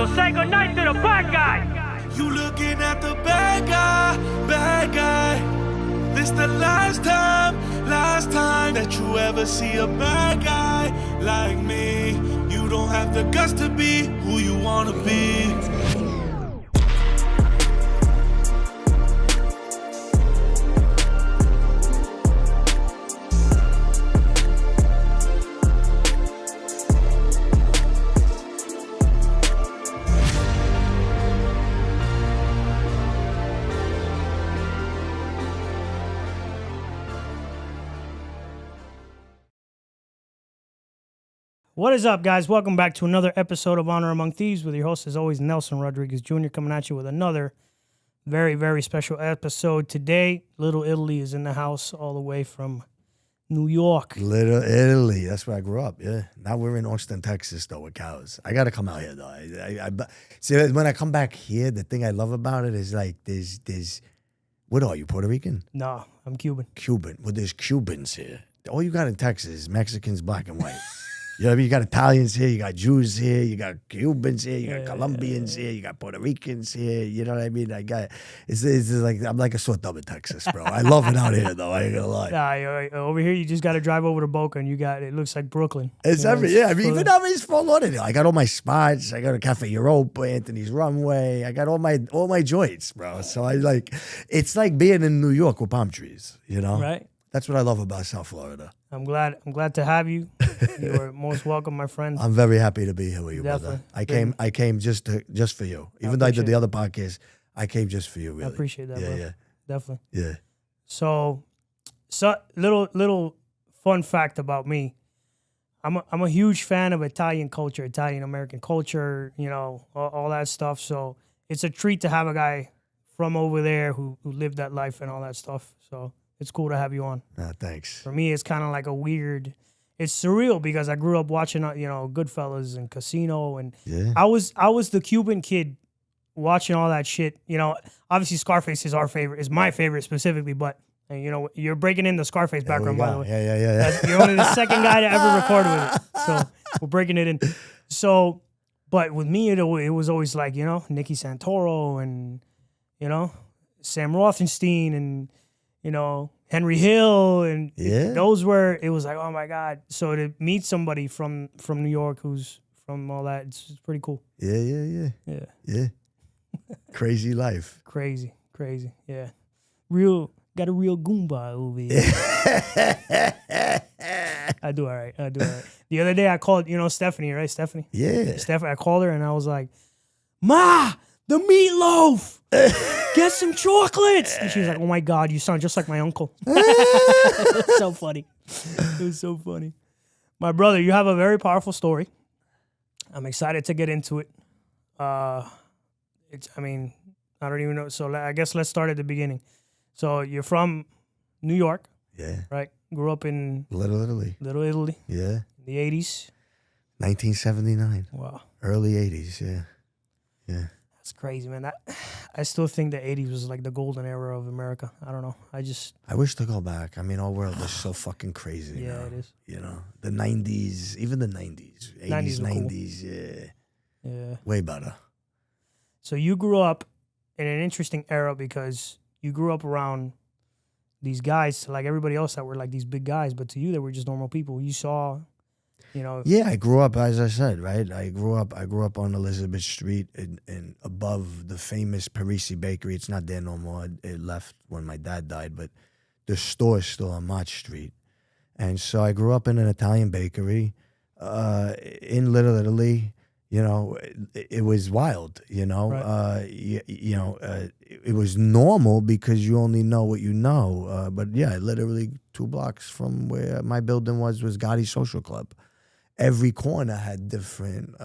So say goodnight to the bad guy. You looking at the bad guy. This the last time that you ever see a bad guy like me. You don't have the guts to be who you wanna be. What is up, guys? Welcome back to another episode of Honor Among Thieves with your host, as always, Nelson Rodriguez Jr., coming at you with another very, very special episode. Today, Little Italy is in the house all the way from New York. Little Italy. That's where I grew up, yeah. Now we're in Austin, Texas, though, with cows. I got to come out here, though. See, when I come back here, the thing I love about it is, like, there's what are you, Puerto Rican? No, I'm Cuban. Cuban. Well, there's Cubans here. All you got in Texas is Mexicans, black and white. You know what I mean? You got Italians here, you got Jews here, you got Cubans here, you got Colombians here, you got Puerto Ricans here. You know what I mean? It's like I'm like a sore thumb in Texas, bro. I love it out here, though. I ain't gonna lie. Nah, over here you just got to drive over to Boca, and it looks like Brooklyn. It's I mean, it's full on it. I got all my spots. I got a Cafe Europa, Anthony's Runway. I got all my joints, bro. So it's like being in New York with palm trees. You know, right? That's what I love about South Florida. I'm glad to have you. You are most welcome, my friend. I'm very happy to be here with you, Definitely. brother. I came just for you. Even though I did the other podcast, I came just for you, really. I appreciate that, bro. Yeah. Definitely. Yeah. So little fun fact about me. I'm a huge fan of Italian culture, Italian American culture, you know, all that stuff. So it's a treat to have a guy from over there who lived that life and all that stuff. So it's cool to have you on. Thanks. For me, it's kind of like it's surreal because I grew up watching, you know, Goodfellas and Casino, and I was the Cuban kid watching all that shit. You know, obviously Scarface is my favorite specifically, but you know, you're breaking in the Scarface background, by the way. Yeah. You're only the second guy to ever record with it, so we're breaking it in. So, but with me, it was always like, you know, Nicky Santoro and, you know, Sam Rothenstein and, you know, Henry Hill, and those were, it was like, oh my God. So to meet somebody from New York who's from all that, it's pretty cool. Yeah. Crazy life. Crazy. Yeah. Got a real Goomba over here. I do all right. The other day I called, you know, Stephanie, right? Stephanie? Yeah. Stephanie, I called her and I was like, Ma, the meatloaf. Get some chocolates. And she was like, oh my God, you sound just like my uncle. It was so funny. It was so funny. My brother, you have a very powerful story. I'm excited to get into it. I don't even know. So I guess let's start at the beginning. So you're from New York. Yeah. Right? Grew up in Little Italy. In Yeah. the 80s. 1979. Wow. Early 80s, yeah. That's crazy, man. I still think the 80s was like the golden era of America. I don't know. I wish to go back. I mean, our world is so fucking crazy. Yeah, now. it is. You know, the 90s, even the 90s, 80s, 90s, cool. Yeah. Way better. So you grew up in an interesting era because you grew up around these guys, like everybody else that were like these big guys, but to you, they were just normal people. You saw, you know. Yeah, I grew up, as I said, right? I grew up on Elizabeth Street and above the famous Parisi bakery. It's not there no more. It left when my dad died, but the store's still on Mott Street. And so I grew up in an Italian bakery in Little Italy. You know, it was wild, you know. Right. It was normal because you only know what you know. But yeah, literally 2 blocks from where my building was Gotti's Social Club. Every corner had different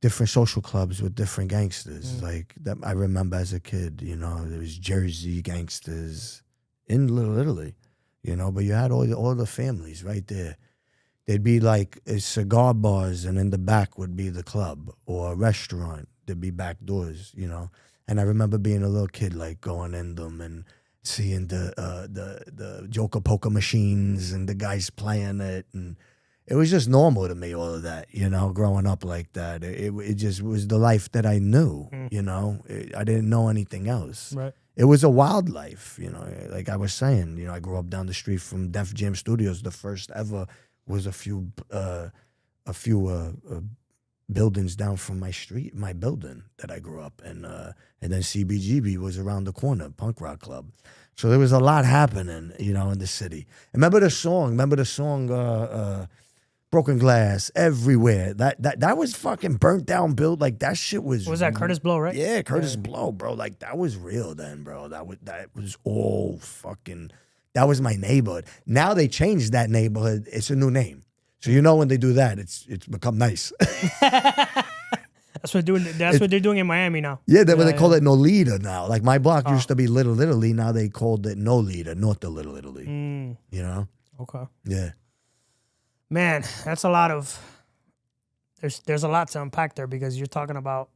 social clubs with different gangsters. Like that, I remember as a kid, you know, there was Jersey gangsters in Little Italy, you know. But you had all the families right there. There'd be like cigar bars, and in the back would be the club or a restaurant. There'd be back doors, you know. And I remember being a little kid, like going in them and seeing the Joker poker machines and the guys playing it, and it was just normal to me, all of that, you know, growing up like that. It just was the life that I knew, you know. I didn't know anything else. Right. It was a wild life, you know. Like I was saying, you know, I grew up down the street from Def Jam Studios. The first ever was a few buildings down from my street, my building that I grew up in. And then CBGB was around the corner, punk rock club. So there was a lot happening, you know, in the city. Remember the song, Broken Glass everywhere. That was fucking burnt down build. Like that shit was. Was that Curtis Blow, right? Yeah, Curtis Blow, bro. Like that was real then, bro. That was all fucking. That was my neighborhood. Now they changed that neighborhood. It's a new name. So you know when they do that, it's become nice. That's what they're doing in Miami now. Yeah, they call it Nolita now. Like my block used to be Little Italy. Now they called it Nolita, North of Little Italy. You know? Okay. Yeah. Man, that's a lot of. There's a lot to unpack there because you're talking about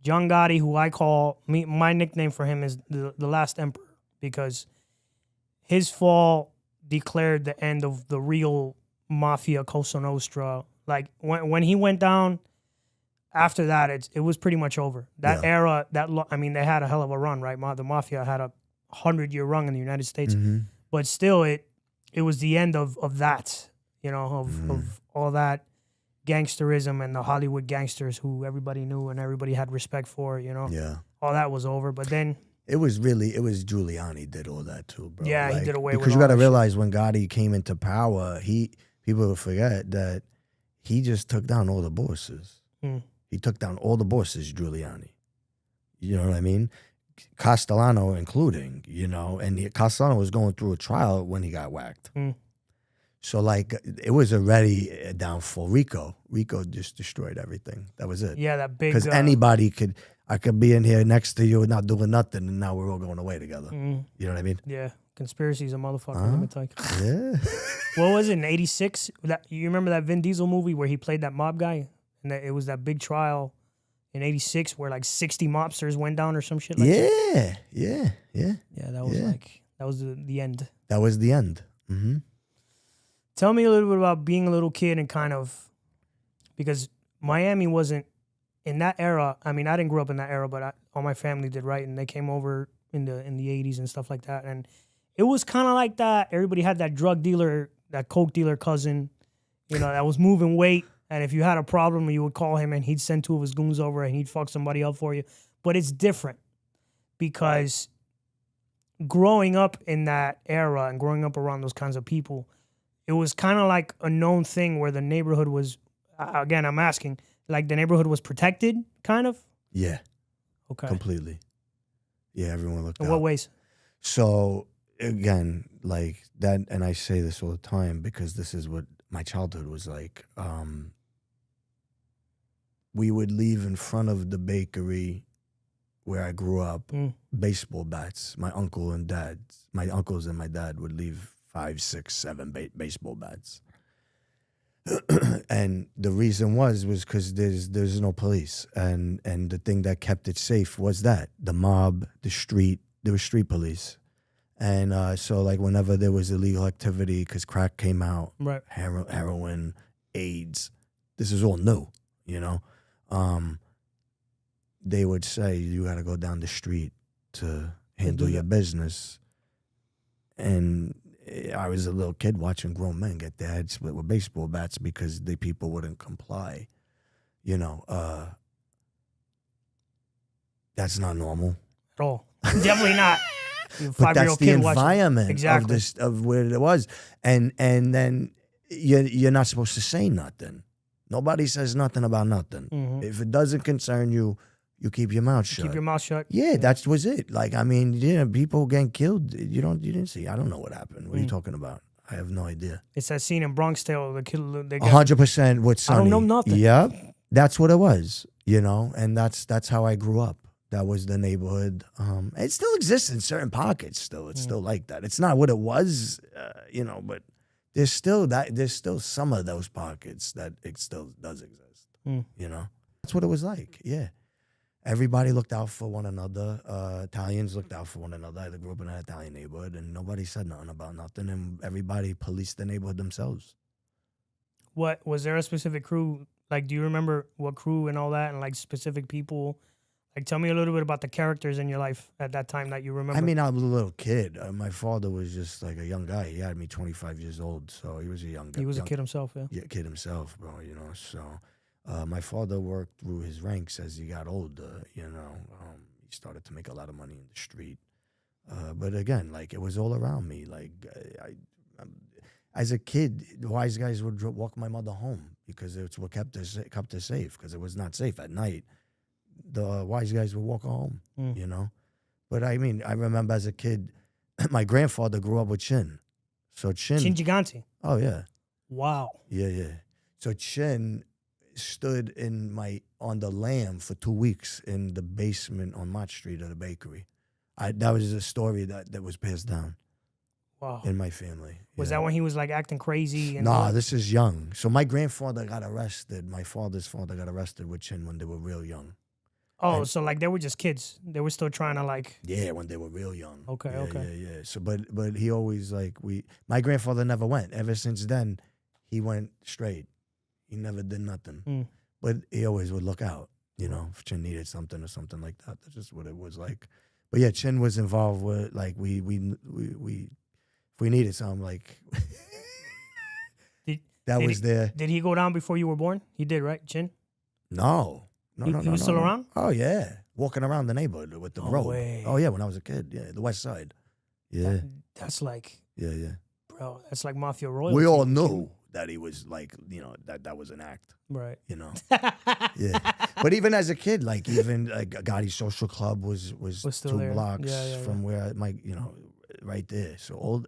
John Gotti, who I call my nickname for him is the Last Emperor because his fall declared the end of the real Mafia, Cosa Nostra. Like when he went down. After that, it was pretty much over. That era, I mean, they had a hell of a run, right? The Mafia had a 100-year run in the United States, but still, it was the end of that, you know, of all that gangsterism and the Hollywood gangsters who everybody knew and everybody had respect for, you know. Yeah. All that was over, but then it was Giuliani did all that too, bro. Yeah, like, he did away with because you all got to that realize when Gotti came into power, people will forget that he just took down all the bosses. He took down all the bosses, Giuliani. You know what I mean? Castellano including, you know, and Castellano was going through a trial when he got whacked. So, like, it was already a downfall. Rico just destroyed everything. That was it. Yeah, that big... Because anybody I could be in here next to you not doing nothing, and now we're all going away together. You know what I mean? Yeah, conspiracy's a motherfucker. Let me tell you. Yeah. What was it, in 86? You remember that Vin Diesel movie where he played that mob guy? And it was that big trial in 86 where like 60 mobsters went down or some shit like that. Yeah, that was that was the end. That was the end. Tell me a little bit about being a little kid and kind of, because Miami wasn't in that era. I mean, I didn't grow up in that era, but all my family did, right? And they came over in the 80s and stuff like that. And it was kind of like that. Everybody had that drug dealer, that coke dealer cousin, you know, that was moving weight. And if you had a problem, you would call him and he'd send two of his goons over and he'd fuck somebody up for you. But it's different because growing up in that era and growing up around those kinds of people, it was kind of like a known thing where the neighborhood was, again, I'm asking, like the neighborhood was protected, kind of? Yeah. Okay. Completely. Yeah, everyone looked out. In what ways? So, again, like that, and I say this all the time because this is what my childhood was like. We would leave in front of the bakery where I grew up, baseball bats. My uncles and my dad would leave 5, 6, 7 baseball bats. And the reason was because there's no police. And the thing that kept it safe was that. The mob, the street, there was street police. And so like whenever there was illegal activity, because crack came out, right, heroin, AIDS, this is all new, you know? They would say, you got to go down the street to handle your business. And I was a little kid watching grown men get their heads split with baseball bats because the people wouldn't comply. You know, that's not normal. At all. Definitely not. But that's the environment exactly. of where it was. And then you're not supposed to say nothing. Nobody says nothing about nothing. Mm-hmm. If it doesn't concern you, you keep your mouth shut. Keep your mouth shut. Yeah, that was it. Like, I mean, yeah, people getting killed. You didn't see. I don't know what happened. What are you talking about? I have no idea. It's that scene in Bronx Tale. The kid, 100% with Sonny. I don't know nothing. Yep, that's what it was. You know, and that's how I grew up. That was the neighborhood. It still exists in certain pockets. Still, it's still like that. It's not what it was, you know, but there's still some of those pockets that it still does exist. You know, that's what it was like. Yeah. Everybody looked out for one another. Italians looked out for one another. I grew up in an Italian neighborhood, and nobody said nothing about nothing, and everybody policed the neighborhood themselves. What was there a specific crew? Like, do you remember what crew and all that, and like specific people? Like, tell me a little bit about the characters in your life at that time that you remember. I mean, I was a little kid. My father was just like a young guy. He had me 25 years old, so he was a young guy. He was a kid himself, yeah. Yeah, kid himself, bro. You know, so my father worked through his ranks as he got older. You know, he started to make a lot of money in the street. But again, like it was all around me. Like as a kid, the wise guys would walk my mother home because it's what kept her safe. Because it was not safe at night. The wise guys would walk her home. You know, but I mean, I remember as a kid, my grandfather grew up with Chin. So Chin Gigante. Oh yeah. Wow. Yeah. So Chin stood on the lam for 2 weeks in the basement on Mott Street of the bakery. That was a story that was passed down. Wow. In my family. Was that when he was like acting crazy? And nah, this is young. So my grandfather got arrested. My father's father got arrested with Chin when they were real young. Oh, so like they were just kids. They were still trying to like. Yeah, when they were real young. Okay, Yeah. So, but he always my grandfather never went. Ever since then, he went straight. He never did nothing. But he always would look out, you know, if Chin needed something or something like that. That's just what it was like. But yeah, Chin was involved with like we if we needed something like was there. Did he go down before you were born? He did, right, Chin? No. He was still around? Oh yeah, walking around the neighborhood with the robe. Way. Oh yeah, when I was a kid. Yeah, the West Side. Yeah. That's like. Yeah. Bro, that's like Mafia royalty. We all knew that he was like, you know, that was an act. Right. You know. Yeah. But even as a kid, like even like Gotti Social Club was still 2 there. blocks from where right there. So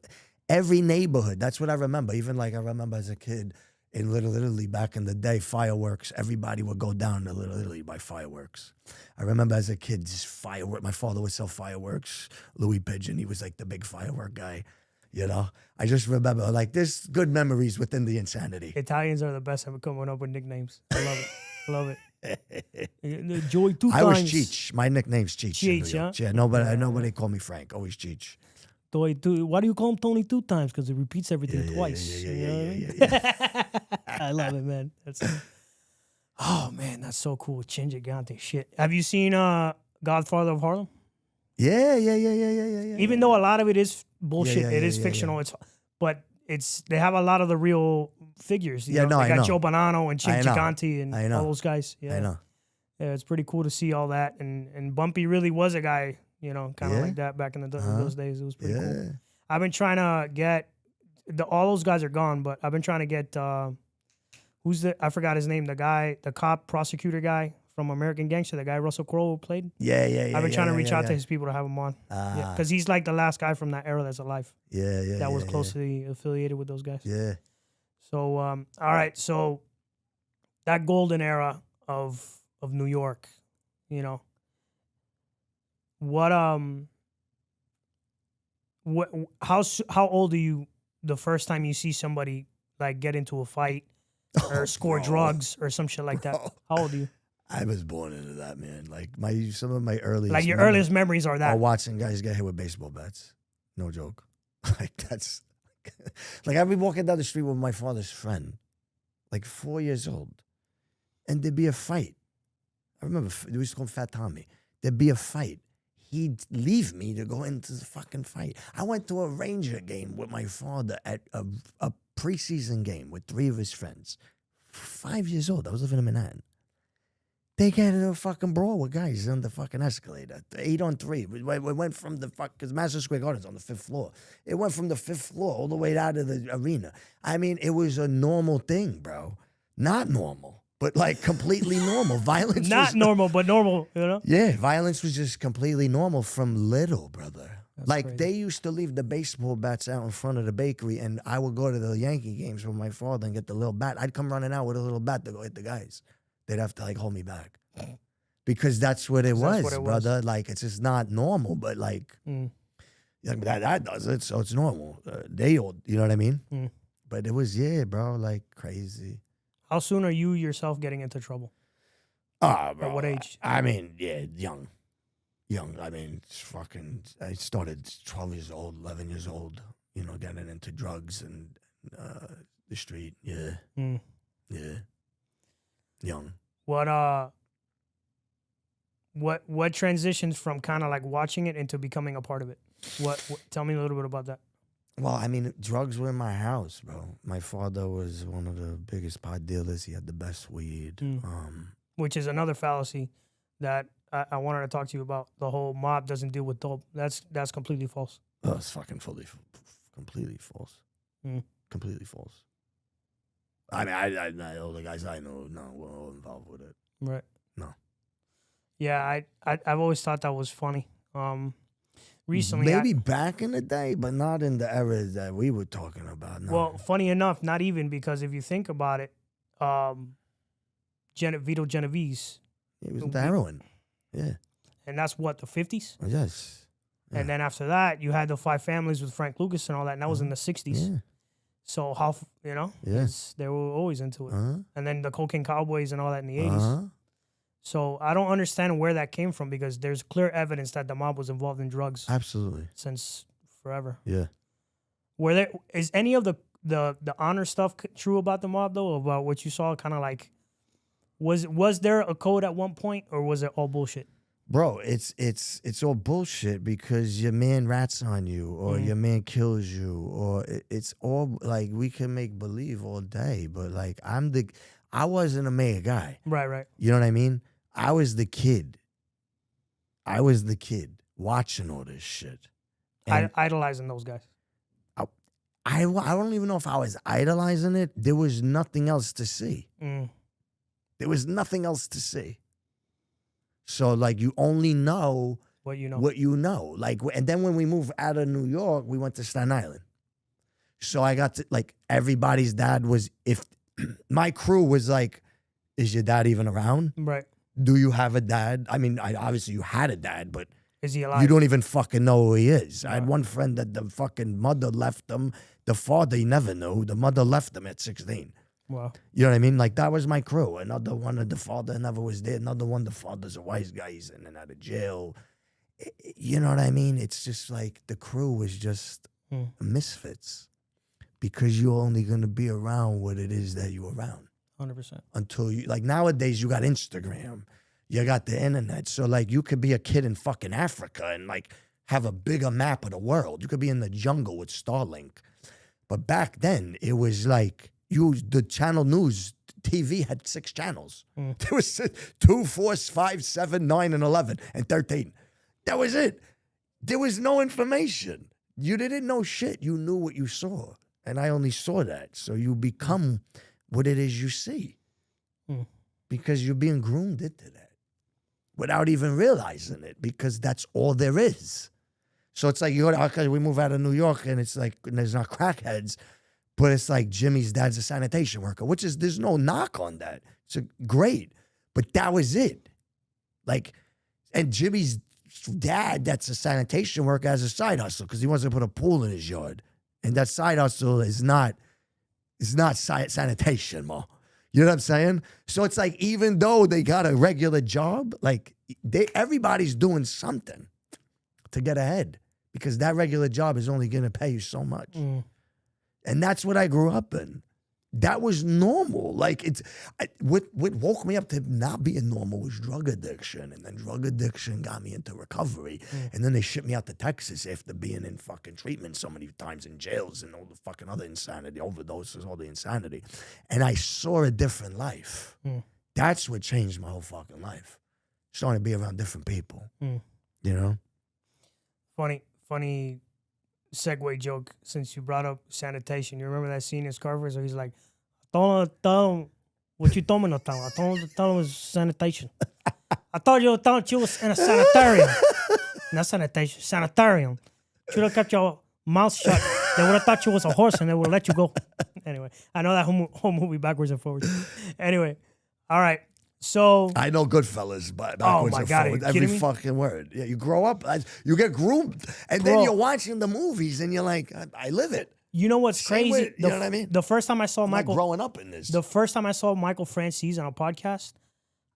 every neighborhood. That's what I remember. Even like I remember as a kid in Little Italy back in the day, fireworks. Everybody would go down to Little Italy buy fireworks. I remember as a kid, just fireworks. My father would sell fireworks. Louis Pigeon, he was like the big firework guy. You know, I just remember like there's good memories within the insanity. Italians are the best at coming up with nicknames. I love it. Love it. Joy 2 times. I was Cheech. My nickname's Cheech. Cheech, huh? Yeah, nobody called me Frank. Always Cheech. Why do you call him Tony 2 times? Because it repeats everything twice. Yeah. I love it, man. Oh man, that's so cool. Chin Gigante. Shit. Have you seen Godfather of Harlem? Yeah. Even though a lot of it is bullshit, it is fictional. But they have a lot of the real figures. You know? They got Joe Bonanno and Chin Gigante and all those guys. Yeah. I know. Yeah, it's pretty cool to see all that. And Bumpy really was a guy, you know, kind of like that back in those days. It was pretty cool. I've been trying to get all those guys are gone, but I've been trying to get I forgot his name, the cop prosecutor guy from American Gangster, the guy Russell Crowe played. Yeah. I've been trying to reach out to his people to have him on. Because he's like the last guy from that era that's alive. That was closely affiliated with those guys. Yeah. So, all right. So that golden era of New York, you know, how old are you the first time you see somebody like get into a fight or score drugs or some shit like that? How old are you? I was born into that, man. Like some of my earliest, like your earliest memories are that. Or watching guys get hit with baseball bats. No joke. Like that's like I'd be walking down the street with my father's friend, like 4 years old, and there'd be a fight. I remember we used to call him Fat Tommy. There'd be a fight. He'd leave me to go into the fucking fight. I went to a Ranger game with my father at a preseason game with 3 of his friends. 5 years old. I was living in Manhattan. They get in a fucking brawl with guys on the fucking escalator. 8-on-3. We went from the because Madison Square Garden's on the 5th floor. It went from the 5th floor all the way out of the arena. I mean, it was a normal thing, bro. Not normal, but like completely normal. Violence not normal, but normal, you know? Yeah, violence was just completely normal from little, brother. That's like crazy. They they used to leave the baseball bats out in front of the bakery, and I would go to the Yankee games with my father and get the little bat. I'd come running out with a little bat to go hit the guys. They'd have to like hold me back because that's what it was, brother. Like it's just not normal, but like that does it, so it's normal. You know what I mean? But it was bro, like crazy. How soon are you yourself getting into trouble? Bro. At what age? I mean, young. I mean, it's fucking. I started 12 years old, 11 years old. You know, getting into drugs and the street. Yeah. Yeah. Young. What transitions from kind of like watching it into becoming a part of it? What tell me a little bit about that. Well, I mean, drugs were in my house, bro. My father was one of the biggest pot dealers. He had the best weed. Which is another fallacy that I wanted to talk to you about. The whole mob doesn't deal with dope. That's completely false. Oh, it's fucking completely false. Completely false. I mean, I all the guys I know, no, we're all involved with it. Right. No. Yeah, I've always thought that was funny. Recently, maybe back in the day, but not in the era that we were talking about. No. Well, funny enough, not even, because if you think about it, Vito Genovese. It was the heroin. Yeah. And that's what, the 50s? Yes. Yeah. And then after that, you had the Five Families with Frank Lucas and all that, and that was in the 60s. Yeah. So how, you know, they were always into it. And then the Cocaine Cowboys and all that in the 80s. So I don't understand where that came from, because there's clear evidence that the mob was involved in drugs. Absolutely. Since forever. Yeah. Is any of the honor stuff true about the mob, though, about what you saw? Kind of like, was there a code at one point, or was it all bullshit? Bro, it's all bullshit, because your man rats on you, or your man kills you, or it's all like, we can make believe all day, but like I wasn't a mayor guy. Right. You know what I mean? I was the kid watching all this shit. Idolizing those guys. I don't even know if I was idolizing it. There was nothing else to see. There was nothing else to see. So, like, you only know what you know. What you know. Like, and then when we moved out of New York, we went to Staten Island. So I got to, like, everybody's dad was, if my crew was like, is your dad even around? Right. Do you have a dad? I mean, obviously you had a dad, but is he alive? You don't even fucking know who he is. I had one friend that the fucking mother left him. The father he never knew. The mother left him at 16. Wow. You know what I mean? Like, that was my crew. Another one of the father never was there. Another one, the father's a wise guy. He's in and out of jail. You know what I mean? It's just like the crew was just misfits, because you're only going to be around what it is that you're around. 100%. Until you, like, nowadays you got Instagram, you got the internet. So, like, you could be a kid in fucking Africa and, like, have a bigger map of the world. You could be in the jungle with Starlink. But back then, it was like, the channel news TV had 6 channels. There was 2, 4, 5, 7, 9, and 11, and 13. That was it. There was no information. You didn't know shit. You knew what you saw. And I only saw that. So you become what it is you see. Because you're being groomed into that without even realizing it, because that's all there is. So it's like, we move out of New York, and it's like, there's not crackheads, but it's like Jimmy's dad's a sanitation worker, which is, there's no knock on that. It's great. But that was it. Like, and Jimmy's dad, that's a sanitation worker, has a side hustle because he wants to put a pool in his yard. And that side hustle is not sanitation, Mo. You know what I'm saying? So it's like, even though they got a regular job, like, everybody's doing something to get ahead, because that regular job is only going to pay you so much. And that's what I grew up in. That was normal. Like, what woke me up to not being normal was drug addiction. And then drug addiction got me into recovery. And then they shipped me out to Texas after being in fucking treatment so many times, in jails and all the fucking other insanity, overdoses, all the insanity. And I saw a different life. That's what changed my whole fucking life. Starting to be around different people. You know? Funny segue joke, since you brought up sanitation. You remember that scene in Scarface where he's like, tell him what you told me no time. I told him it was sanitation. I thought you was in a sanitarium. Not sanitation, sanitarium. Should have kept your mouth shut. They would have thought you was a horse and they would have let you go. Anyway, I know that whole movie backwards and forwards. Anyway, all right. So I know Goodfellas, but backwards and forwards, every fucking word. Yeah, you grow up, you get groomed, and then you're watching the movies, and you're like, I live it. You know what's crazy? You know what I mean? The first time I saw Michael growing up in this, the first time I saw Michael Francis on a podcast,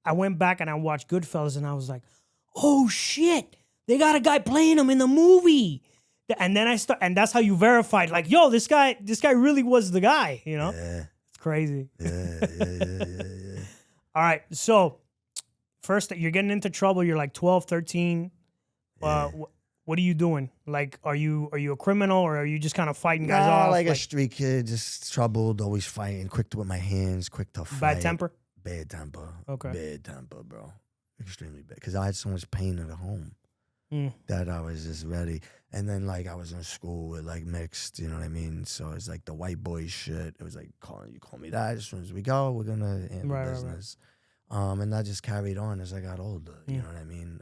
I went back and I watched Goodfellas, and I was like, oh shit, they got a guy playing him in the movie. And then and that's how you verified, like, yo, this guy really was the guy, you know? Yeah. It's crazy. Yeah. All right. So, first, you're getting into trouble. You're like 12, 13. What are you doing? Like, are you a criminal, or are you just kind of fighting guys off? Like a street kid, just troubled, always fighting, quick with my hands, quick to fight. Bad temper? Bad temper. Okay. Bad temper, bro. Extremely bad. Because I had so much pain at home that I was just ready. And then, like, I was in school with, like, mixed, you know what I mean? So it's like the white boy shit. It was like, you call me that. As soon as we go, we're going to handle business. Right. And that just carried on as I got older. You know what I mean?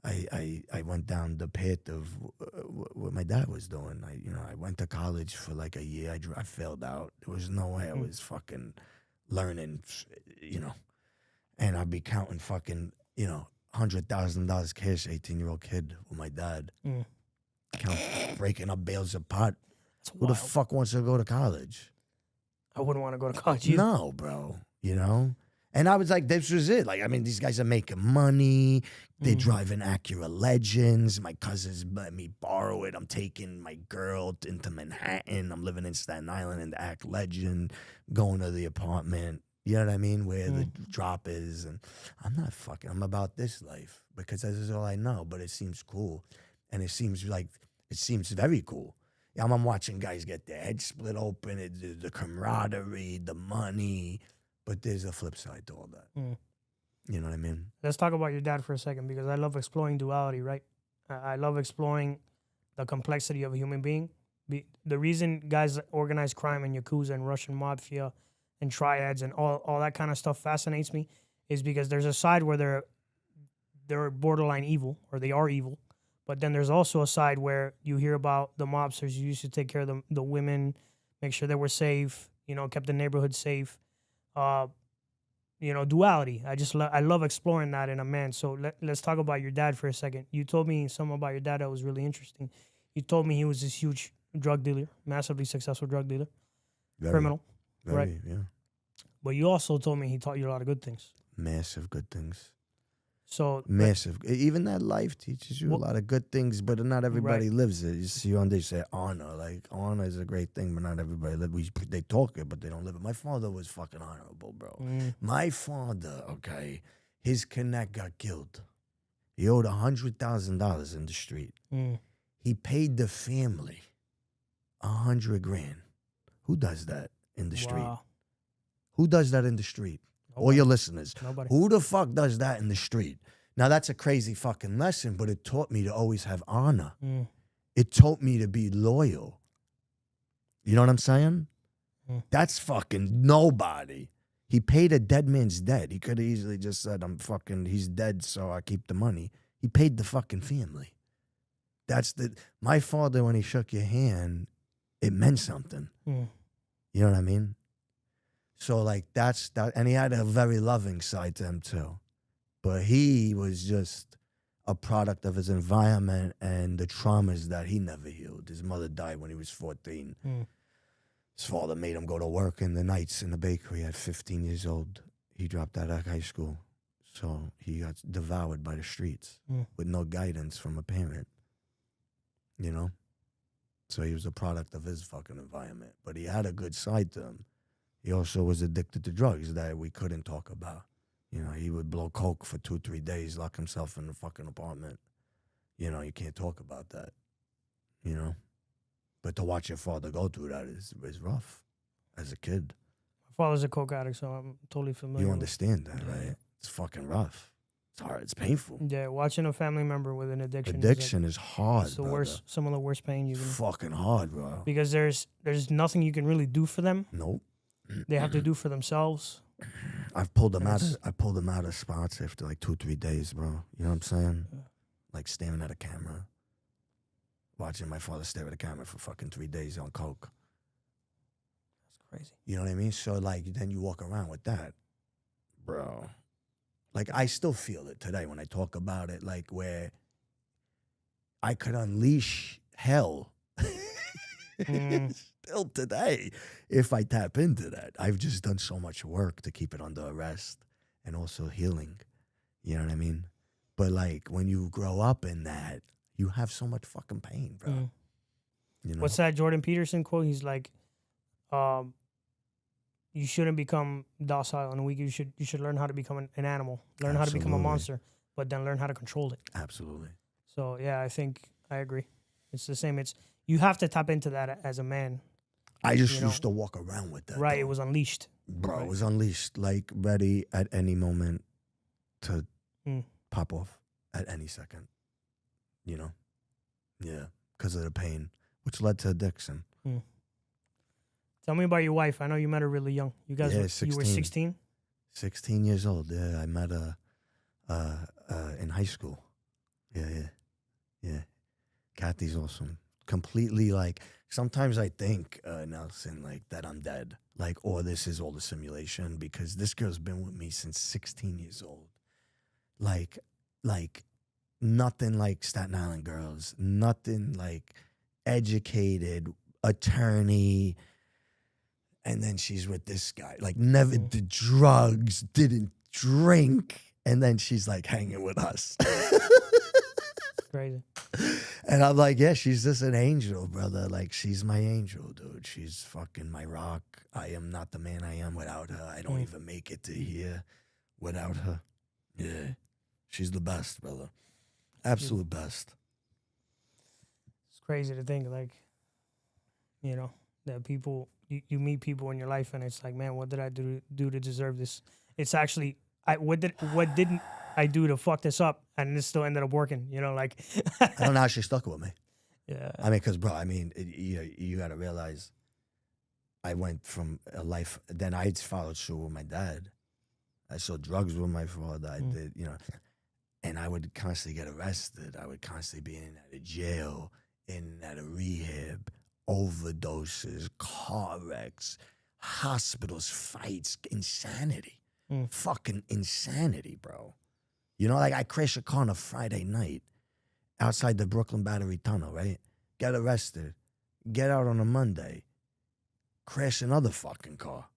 I went down the pit of what my dad was doing. I went to college for like a year. I failed out. There was no way I was fucking learning, and I'd be counting fucking, $100,000 cash, 18-year-old kid with my dad. Breaking up bales of pot. Who the fuck wants to go to college? I wouldn't want to go to college either. No, bro. And I was like, this was it. Like, I mean, these guys are making money. They're driving Acura Legends. My cousins let me borrow it. I'm taking my girl into Manhattan. I'm living in Staten Island in the Act Legend, going to the apartment, you know what I mean, where the drop is. And I'm not fucking, I'm about this life because this is all I know, but it seems cool. And it seems very cool. I'm watching guys get their heads split open, the camaraderie, the money. But there's a flip side to all that. You know what I mean? Let's talk about your dad for a second, because I love exploring duality, right? I love exploring the complexity of a human being. The reason guys organize crime and Yakuza and Russian Mafia and triads and all that kind of stuff fascinates me is because there's a side where they're borderline evil, or they are evil. But then there's also a side where you hear about the mobsters who used to take care of the women, make sure they were safe, kept the neighborhood safe. Duality. I love exploring that in a man. So let's talk about your dad for a second. You told me something about your dad that was really interesting. You told me he was this huge drug dealer, massively successful drug dealer, criminal, right? Yeah. But you also told me he taught you a lot of good things. Massive good things. So massive. Even that life teaches you a lot of good things, but not everybody lives it. You see, they say honor. Like, honor is a great thing, but not everybody lives it. They talk it, but they don't live it. My father was fucking honorable, bro. My father, okay, his connect got killed. He owed $100,000 in the street. He paid the family $100,000. Who does that in the street? Who does that in the street? Nobody. All your listeners. Nobody. Who the fuck does that in the street? Now, that's a crazy fucking lesson, but it taught me to always have honor. It taught me to be loyal. You know what I'm saying? That's fucking nobody. He paid a dead man's debt. He could have easily just said, he's dead, so I keep the money. He paid the fucking family. My father, when he shook your hand, it meant something. You know what I mean? So, like, that's that. And he had a very loving side to him, too. But he was just a product of his environment and the traumas that he never healed. His mother died when he was 14. His father made him go to work in the nights in the bakery at 15 years old. He dropped out of high school. So he got devoured by the streets with no guidance from a parent. So he was a product of his fucking environment. But he had a good side to him. He also was addicted to drugs that we couldn't talk about. He would blow coke for 2-3 days, lock himself in the fucking apartment. You can't talk about that. But to watch your father go through that is rough as a kid. My father's a coke addict, so I'm totally familiar. You understand that, right? It's fucking rough. It's hard. It's painful. Yeah, watching a family member with an addiction. Addiction is hard. It's the worst. Some of the worst pain you can. Fucking hard, bro. Because there's nothing you can really do for them. Nope. They have to do for themselves. I've pulled them out. I pulled them out of spots after like 2-3 days, bro. You know what I'm saying? Yeah. Like staring at a camera, watching my father stare at a camera for fucking 3 days on coke. That's crazy. You know what I mean? So like, then you walk around with that, bro. Like, I still feel it today when I talk about it. Like, where I could unleash hell. Still today, if I tap into that. I've just done so much work to keep it under arrest and also healing. You know what I mean? But like, when you grow up in that, you have so much fucking pain, bro. What's that Jordan Peterson quote? He's like, you shouldn't become docile and weak. You should learn how to become an animal, learn how to become a monster, but then learn how to control it. Absolutely. So yeah, I think I agree. It's the same. You have to tap into that as a man. I just used to walk around with that. Right, though. it was unleashed. Bro, right. It was unleashed, like ready at any moment to pop off at any second. You know? Yeah, because of the pain, which led to addiction. Tell me about your wife. I know you met her really young. You guys, you were 16? 16 years old. Yeah, I met her in high school. Yeah. Kathy's awesome. Completely like, sometimes I think, Nelson, like that I'm dead. Like, or this is all a simulation because this girl's been with me since 16 years old. Like nothing like Staten Island girls. Nothing like educated, attorney. And then she's with this guy. Like never did drugs, didn't drink. And then she's like hanging with us. Crazy. And I'm like, yeah, she's just an angel, brother. Like, she's my angel, dude. She's fucking my rock. I am not the man I am without her. I don't even make it to here without her. Yeah. She's the best, brother. Absolute best. It's crazy to think, like, you know, that people, you meet people in your life and it's like, man, what did I do to deserve this? It's actually, what didn't I do to fuck this up? And this still ended up working, you know, like. I don't know how she stuck with me. Yeah. I mean, because, bro, you got to realize I went from a life, then I followed through with my dad. I saw drugs with my father. I did, you know, and I would constantly get arrested. I would constantly be in and out of jail, in and out of rehab, overdoses, car wrecks, hospitals, fights, insanity. Fucking insanity, bro. You know, like I crashed a car on a Friday night outside the Brooklyn Battery Tunnel, right? Get arrested. Get out on a Monday. Crash another fucking car.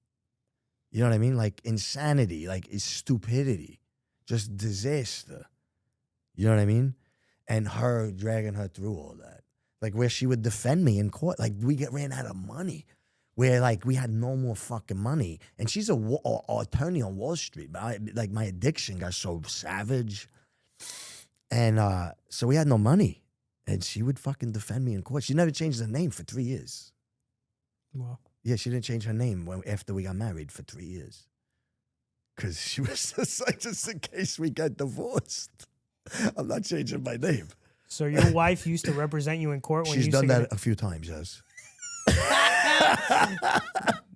You know what I mean? Like insanity, like it's stupidity. Just disaster. You know what I mean? And her dragging her through all that. Like where she would defend me in court. Like we ran out of money. Where like we had no more fucking money. And she's a attorney on Wall Street. But like my addiction got so savage. And so we had no money. And she would fucking defend me in court. She never changed her name for 3 years. Wow. Yeah, she didn't change her name after we got married for 3 years. Because she was just like, just in case we get divorced, I'm not changing my name. So your wife used to represent you in court when She's you done that a few times, yes.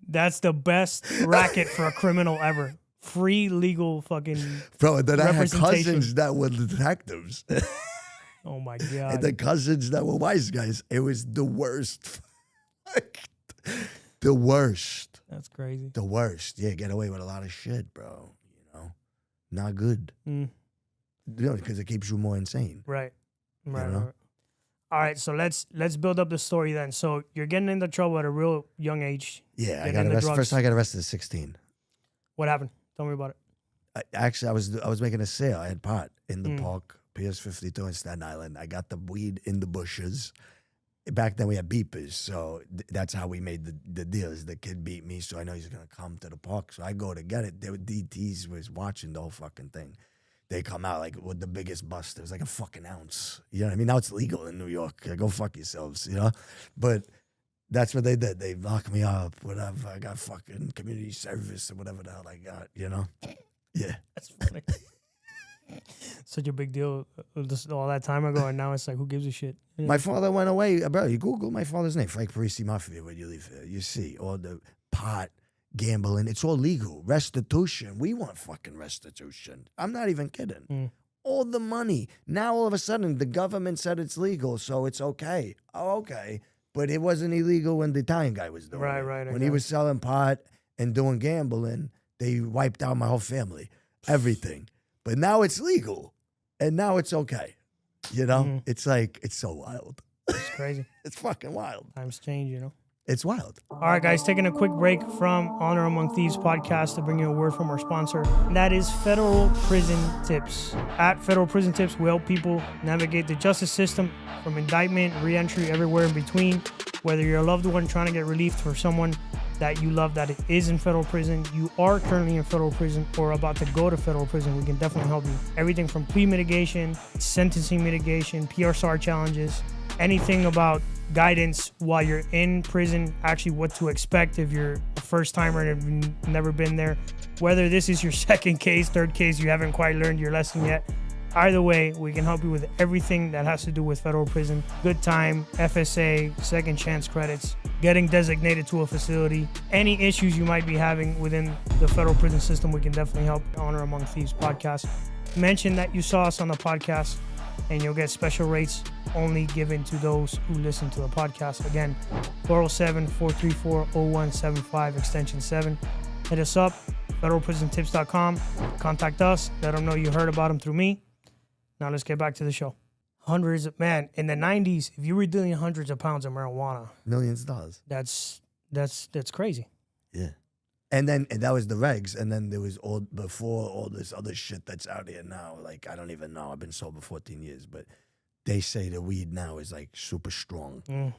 That's the best racket for a criminal ever. Free legal fucking Bro, and then I had representation. cousins that were detectives. Oh my God. And then cousins that were wise guys. It was the worst. Like, the worst. That's crazy. The worst. Yeah, get away with a lot of shit, bro. You know? Not good. You know, because it keeps you more insane. Right. Right, You know? right. All right, so let's build up the story then. So you're getting into trouble at a real young age. Yeah, I Getting got into arrested. drugs. First time I got arrested at 16. What happened? Tell me about it. I was making a sale. I had pot in the park, PS 52 in Staten Island. I got the weed in the bushes. Back then we had beepers, so that's how we made the deals. The kid beat me, so I know he's gonna come to the park. So I go to get it. DTs was watching the whole fucking thing. They come out like with the biggest bust. It was like a fucking ounce. You know what I mean? Now it's legal in New York. Go fuck yourselves, you know? But that's what they did. They locked me up, whatever. I got fucking community service or whatever the hell I got, you know? Yeah. That's funny. Such a big deal just all that time ago, and now it's like, who gives a shit? You know? My father went away. Bro, you Google my father's name, Frank Parisi, Mafia, when you leave here. You see all the pot, gambling. It's all legal. Restitution. We want fucking restitution. I'm not even kidding. All the money. Now all of a sudden the government said it's legal, so it's okay. Oh, okay. But it wasn't illegal when the Italian guy was doing it. Right. When he was selling pot and doing gambling, they wiped out my whole family. Everything. But now it's legal. And now it's okay. You know? It's like, it's so wild. It's crazy. It's fucking wild. Times change, you know? It's wild. All right, guys, taking a quick break from Honor Among Thieves podcast to bring you a word from our sponsor. And that is Federal Prison Tips. At Federal Prison Tips, we help people navigate the justice system from indictment, re-entry, everywhere in between. Whether you're a loved one trying to get relief for someone that you love that is in federal prison, you are currently in federal prison or about to go to federal prison, we can definitely help you. Everything from plea mitigation, sentencing mitigation, PRSAR challenges, anything about guidance while you're in prison, actually what to expect if you're a first timer and have never been there. Whether this is your second case, third case, you haven't quite learned your lesson yet. Either way, we can help you with everything that has to do with federal prison. Good time, FSA, second chance credits, getting designated to a facility. Any issues you might be having within the federal prison system, we can definitely help. Honor Among Thieves Podcast. Mention that you saw us on the podcast and you'll get special rates only given to those who listen to the podcast. Again, 407-434-0175, extension 7. Hit us up, federalprisontipscom. Contact us. Let them know you heard about them through me. Now let's get back to the show. Hundreds of, man, in the 90s, if you were dealing hundreds of pounds of marijuana. Millions of dollars. That's crazy. Yeah. And that was the regs. And then there was before all this other shit that's out here now. Like, I don't even know. I've been sober 14 years. But they say the weed now is, like, super strong.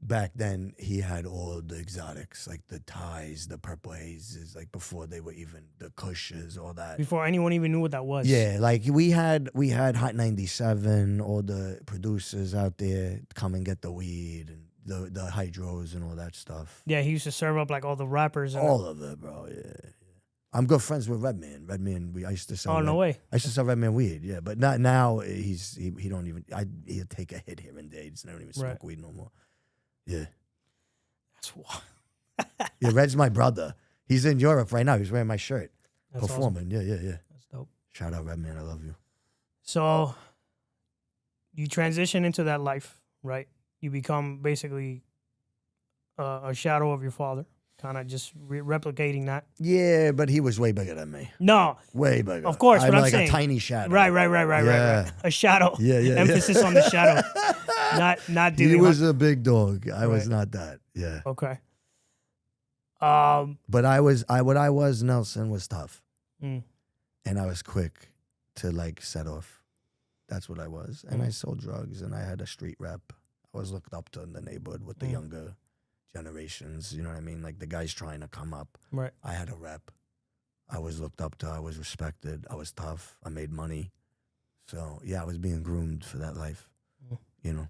Back then, he had all the exotics, like the Thais, the purple hazes, like before they were even the Kushes, all that. Before anyone even knew what that was. Yeah, like we had Hot 97, all the producers out there come and get the weed and the hydros and all that stuff. Yeah, he used to serve up like all the rappers. And all of it, bro. Yeah. I'm good friends with Redman. I used to sell. Oh, no way. I used to sell Redman weed. Yeah, but not now. He don't even. He'll take a hit here and there. He don't even smoke weed no more. Yeah. That's wild. Yeah, Red's my brother. He's in Europe right now. He's wearing my shirt. That's performing. Awesome. Yeah. That's dope. Shout out, Redman. I love you. So you transition into that life, right? You become basically a shadow of your father, kind of just replicating that. Yeah, but he was way bigger than me. No. Way bigger. Of course, but I'm like saying. A tiny shadow. Right. A shadow. Yeah. Emphasis on the shadow. Not dealing. He was a big dog. I was not that. Yeah. Okay. But what I was, Nelson, was tough. And I was quick to like set off. That's what I was. And I sold drugs and I had a street rep. I was looked up to in the neighborhood with the younger generations. You know what I mean? Like the guys trying to come up. Right. I had a rep. I was looked up to. I was respected. I was tough. I made money. So, yeah, I was being groomed for that life. You know?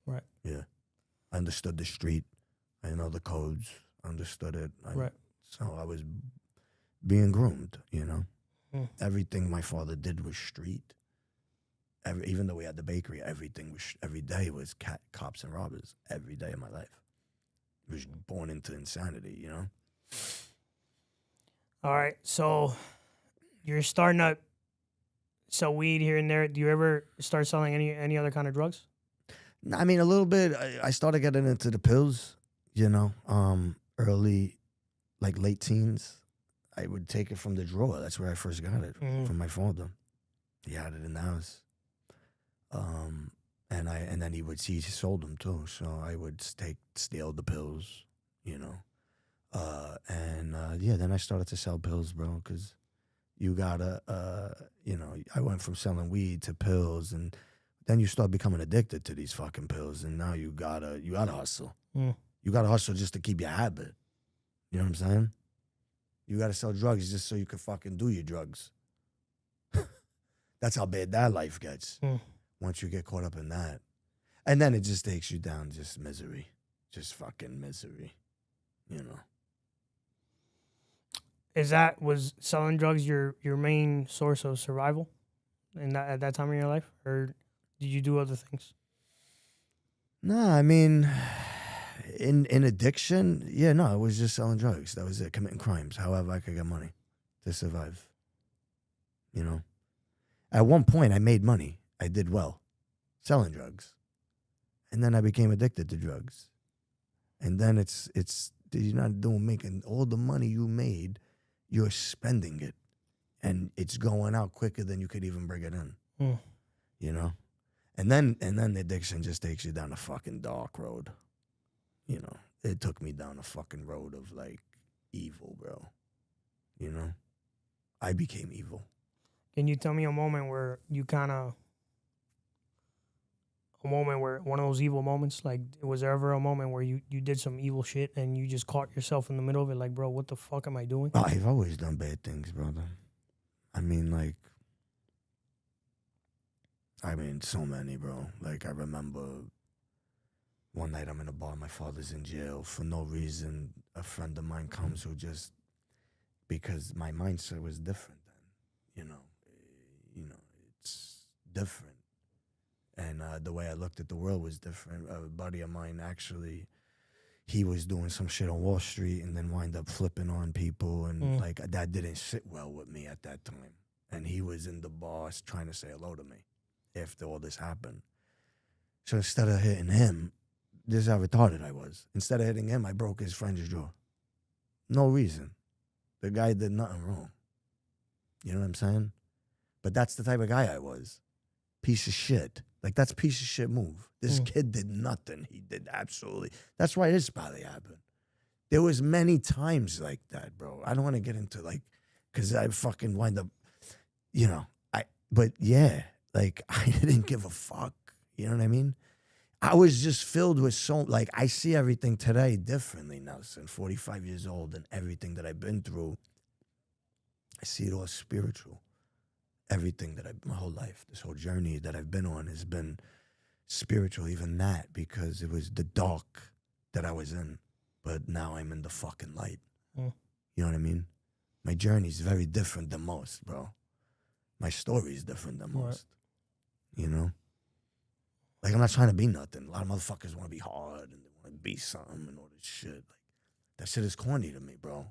Right. Yeah. I understood the street. I know the codes. Understood it. Right. So I was being groomed, you know? Everything my father did was street. Even though we had the bakery, every day was cops and robbers. Every day of my life. I was born into insanity, you know? All right. So you're starting to sell weed here and there. Do you ever start selling any other kind of drugs? I mean, a little bit. I started getting into the pills, you know, early, like late teens. I would take it from the drawer. That's where I first got it, from my father. He had it in the house. And then he sold them too. So I would steal the pills, you know. Then I started to sell pills, bro, because you gotta, I went from selling weed to pills, and then you start becoming addicted to these fucking pills, and now you gotta hustle. You gotta hustle just to keep your habit. You know what I'm saying? You gotta sell drugs just so you can fucking do your drugs. That's how bad that life gets. Once you get caught up in that. And then it just takes you down, just misery. Just fucking misery. You know. Was selling drugs your main source of survival at that time in your life? Or did you do other things? No, I mean, in addiction, it was just selling drugs. That was it, committing crimes. However I could get money to survive. You know. At one point, I made money. I did well selling drugs. And then I became addicted to drugs. And then it's you're not making all the money you made, you're spending it. And it's going out quicker than you could even bring it in. You know? And then the addiction just takes you down a fucking dark road. You know? It took me down a fucking road of like evil, bro. You know? I became evil. Can you tell me a moment where you kind of a moment where one of those evil moments? Like, was there ever a moment where you did some evil shit and you just caught yourself in the middle of it? Like, bro, what the fuck am I doing? I've always done bad things, brother. I mean, like, so many, bro. Like, I remember one night I'm in a bar, my father's in jail for no reason. A friend of mine comes who just, because my mindset was different then, it's different. And the way I looked at the world was different. A buddy of mine, actually, he was doing some shit on Wall Street and then wind up flipping on people. And like, that didn't sit well with me at that time. And he was in the bar trying to say hello to me after all this happened. So instead of hitting him, this is how retarded I was. Instead of hitting him, I broke his friend's jaw. No reason. The guy did nothing wrong. You know what I'm saying? But that's the type of guy I was. Piece of shit. Like, that's a piece of shit move. This kid did nothing. He did absolutely. That's why this probably happened. There was many times like that, bro. I don't want to get into, like, because I fucking wind up, but yeah, like, I didn't give a fuck. You know what I mean? I was just filled with like, I see everything today differently now, since 45 years old, and everything that I've been through, I see it all spiritual. Everything that my whole life, this whole journey that I've been on has been spiritual, even that, because it was the dark that I was in, but now I'm in the fucking light. You know what I mean? My journey's very different than most, bro. My story is different than most. You know? Like, I'm not trying to be nothing. A lot of motherfuckers want to be hard and they want to be something and all this shit. Like, that shit is corny to me, bro.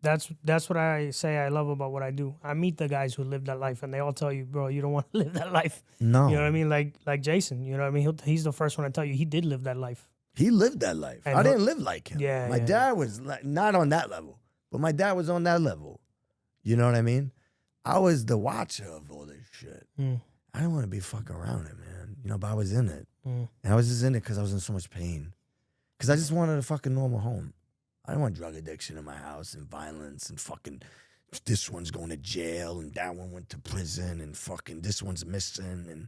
That's what I say I love about what I do. I meet the guys who live that life, and they all tell you, bro, you don't want to live that life. No. You know what I mean? Like Jason, you know what I mean? He's the first one to tell you he did live that life. He lived that life. And I didn't live like him. Yeah, my dad was not on that level, but my dad was on that level. You know what I mean? I was the watcher of all this shit. I didn't want to be fucking around it, man. But I was in it. And I was just in it because I was in so much pain. Because I just wanted a fucking normal home. I didn't want drug addiction in my house and violence and fucking this one's going to jail and that one went to prison and fucking this one's missing. And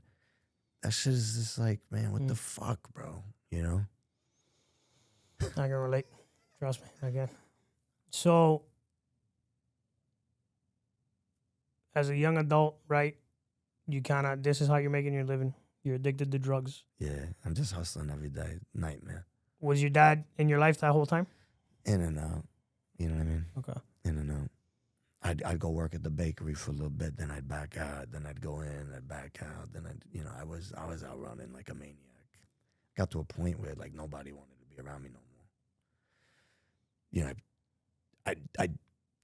that shit is just like, man, what the fuck, bro? You know? I can relate. Trust me, I can. So, as a young adult, right, you kind of, this is how you're making your living. You're addicted to drugs. Yeah, I'm just hustling every day. Nightmare. Was your dad in your life that whole time? In and out. You know what I mean? Okay. In and out. I'd go work at the bakery for a little bit, then I'd back out, then I'd go in, I'd back out, then I was out running like a maniac. Got to a point where like nobody wanted to be around me no more.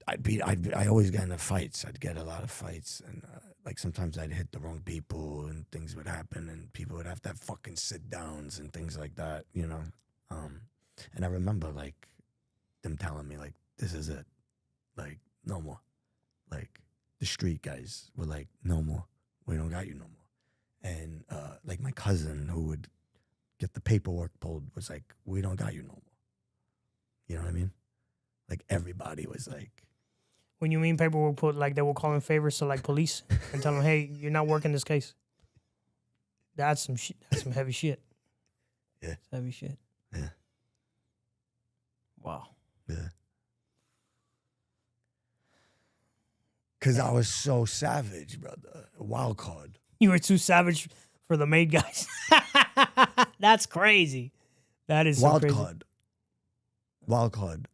I always got into fights. I'd get a lot of fights, and like sometimes I'd hit the wrong people, and things would happen, and people would have to have fucking sit downs and things like that, And I remember like them telling me like, "This is it, like no more." Like the street guys were like, "No more. We don't got you no more." And like my cousin who would get the paperwork pulled was like, "We don't got you no more." You know what I mean? Like everybody was like. When you mean paperwork pulled, like they were calling favors to like police and tell them, "Hey, you're not working this case." That's some shit. That's some heavy shit. Yeah. That's heavy shit. Yeah. Wow. Yeah. Because I was so savage, brother. Wild card. You were too savage for the maid guys. That's crazy. That is wild so crazy. card. Wild card.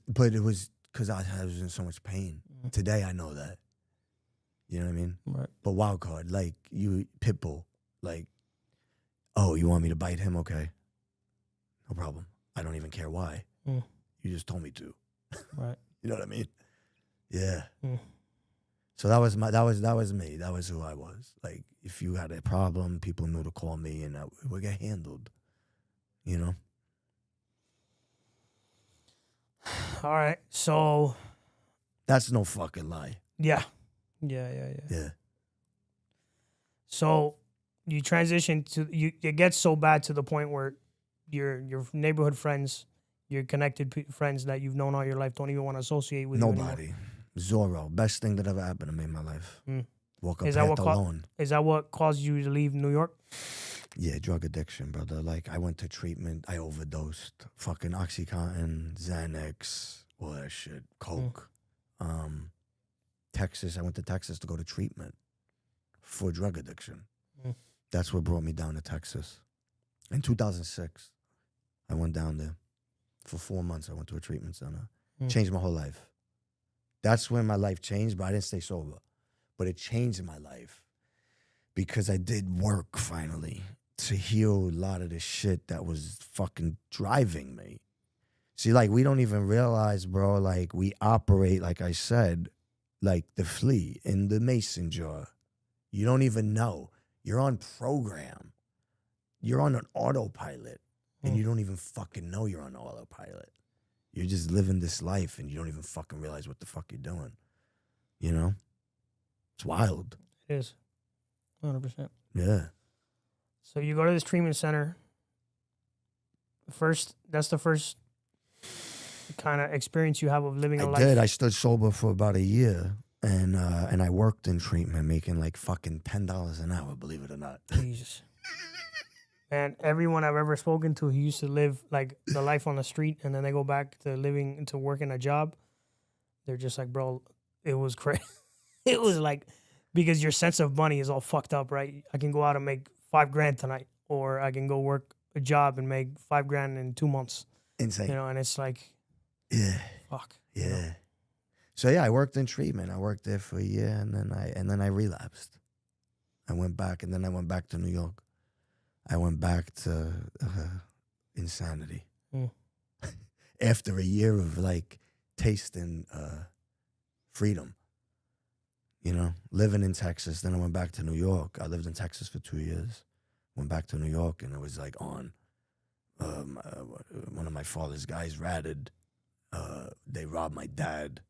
But it was because I was in so much pain. Today I know that. You know what I mean? Right. But wild card, like you, Pitbull, like, oh, you want me to bite him? Okay. No problem. I don't even care why. You just told me to. Right. You know what I mean? Yeah. Mm. So that was me. That was who I was. Like, if you had a problem, people knew to call me, and it would get handled. You know. All right. So. That's no fucking lie. Yeah. So you transition to it gets so bad to the point where your neighborhood friends, your connected friends that you've known all your life don't even want to associate with nobody. You anymore. Zorro, best thing that ever happened to me in my life. Walk up Is path that what alone. Is that what caused you to leave New York? Yeah, drug addiction, brother. Like, I went to treatment. I overdosed. Fucking Oxycontin, Xanax, all that shit. Coke. Texas. I went to Texas to go to treatment for drug addiction. That's what brought me down to Texas. In 2006, I went down there. For 4 months, I went to a treatment center. Changed my whole life. That's when my life changed, but I didn't stay sober. But it changed my life because I did work finally to heal a lot of the shit that was fucking driving me. See, like, we don't even realize, bro, like, we operate, like I said, like the flea in the mason jar. You don't even know. You're on program. You're on an autopilot, and you don't even fucking know you're on autopilot. You're just living this life, and you don't even fucking realize what the fuck you're doing. You know? It's wild. It is. 100%. Yeah. So you go to this treatment center. That's the first kind of experience you have of living a life. I did. I stood sober for about a year, and I worked in treatment, making like fucking $10 an hour, believe it or not. Jesus. Man, everyone I've ever spoken to who used to live like the life on the street and then they go back to working a job, they're just like, bro, it was crazy. It was like, because your sense of money is all fucked up, right? I can go out and make $5,000 tonight, or I can go work a job and make $5,000 in 2 months. Insane. You know, and it's like, yeah, fuck. yeah. You know? So yeah, I worked in treatment. I worked there for a year, and then I relapsed. I went back, and then I went back to New York. I went back to insanity. After a year of like tasting freedom, you know, living in Texas. Then I went back to New York. I lived in Texas for 2 years. Went back to New York, and it was like on. One of my father's guys ratted. They robbed my dad.